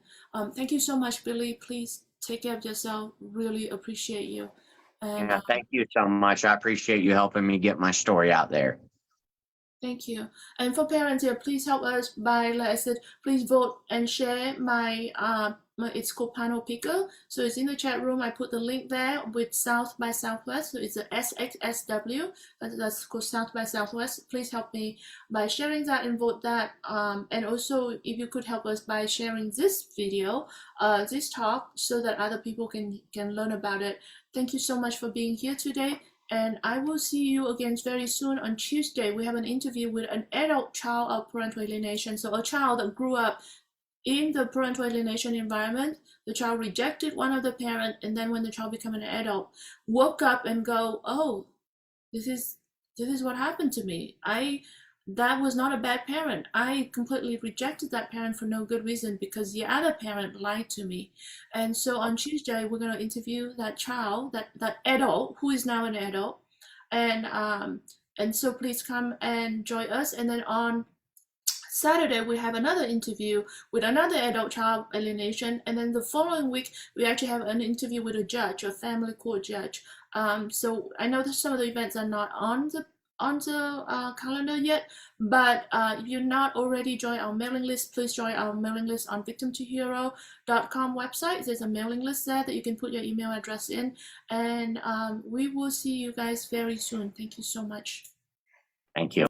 Thank you so much, Billy. Please take care of yourself. Really appreciate you. And Yeah. Thank you so much. I appreciate you helping me get my story out there. thank you. And for parents here, please help us by, like I said, please vote and share it's called Panel Picker. So it's in the chat room. I put the link there with South by Southwest. So it's a SXSW. That's called South by Southwest. Please help me by sharing that and vote that. And also, if you could help us by sharing this video, this talk, so that other people can learn about it. Thank you so much for being here today. And I will see you again very soon. On Tuesday, we have an interview with an adult child of parental alienation. So a child that grew up in the parental alienation environment. The child rejected one of the parents, and then when the child became an adult, woke up and go, oh, this is what happened to me. That was not a bad parent. I completely rejected that parent for no good reason because the other parent lied to me. And so on Tuesday, we're going to interview that child, that adult who is now an adult. And so please come and join us. And then on Saturday, we have another interview with another adult child alienation. And then the following week, we actually have an interview with a judge, a family court judge. So I know that some of the events are not on the calendar yet, but if you're not already joined our mailing list, please join our mailing list on victimtohero.com website. There's a mailing list there that you can put your email address in, and we will see you guys very soon. Thank you so much. Thank you.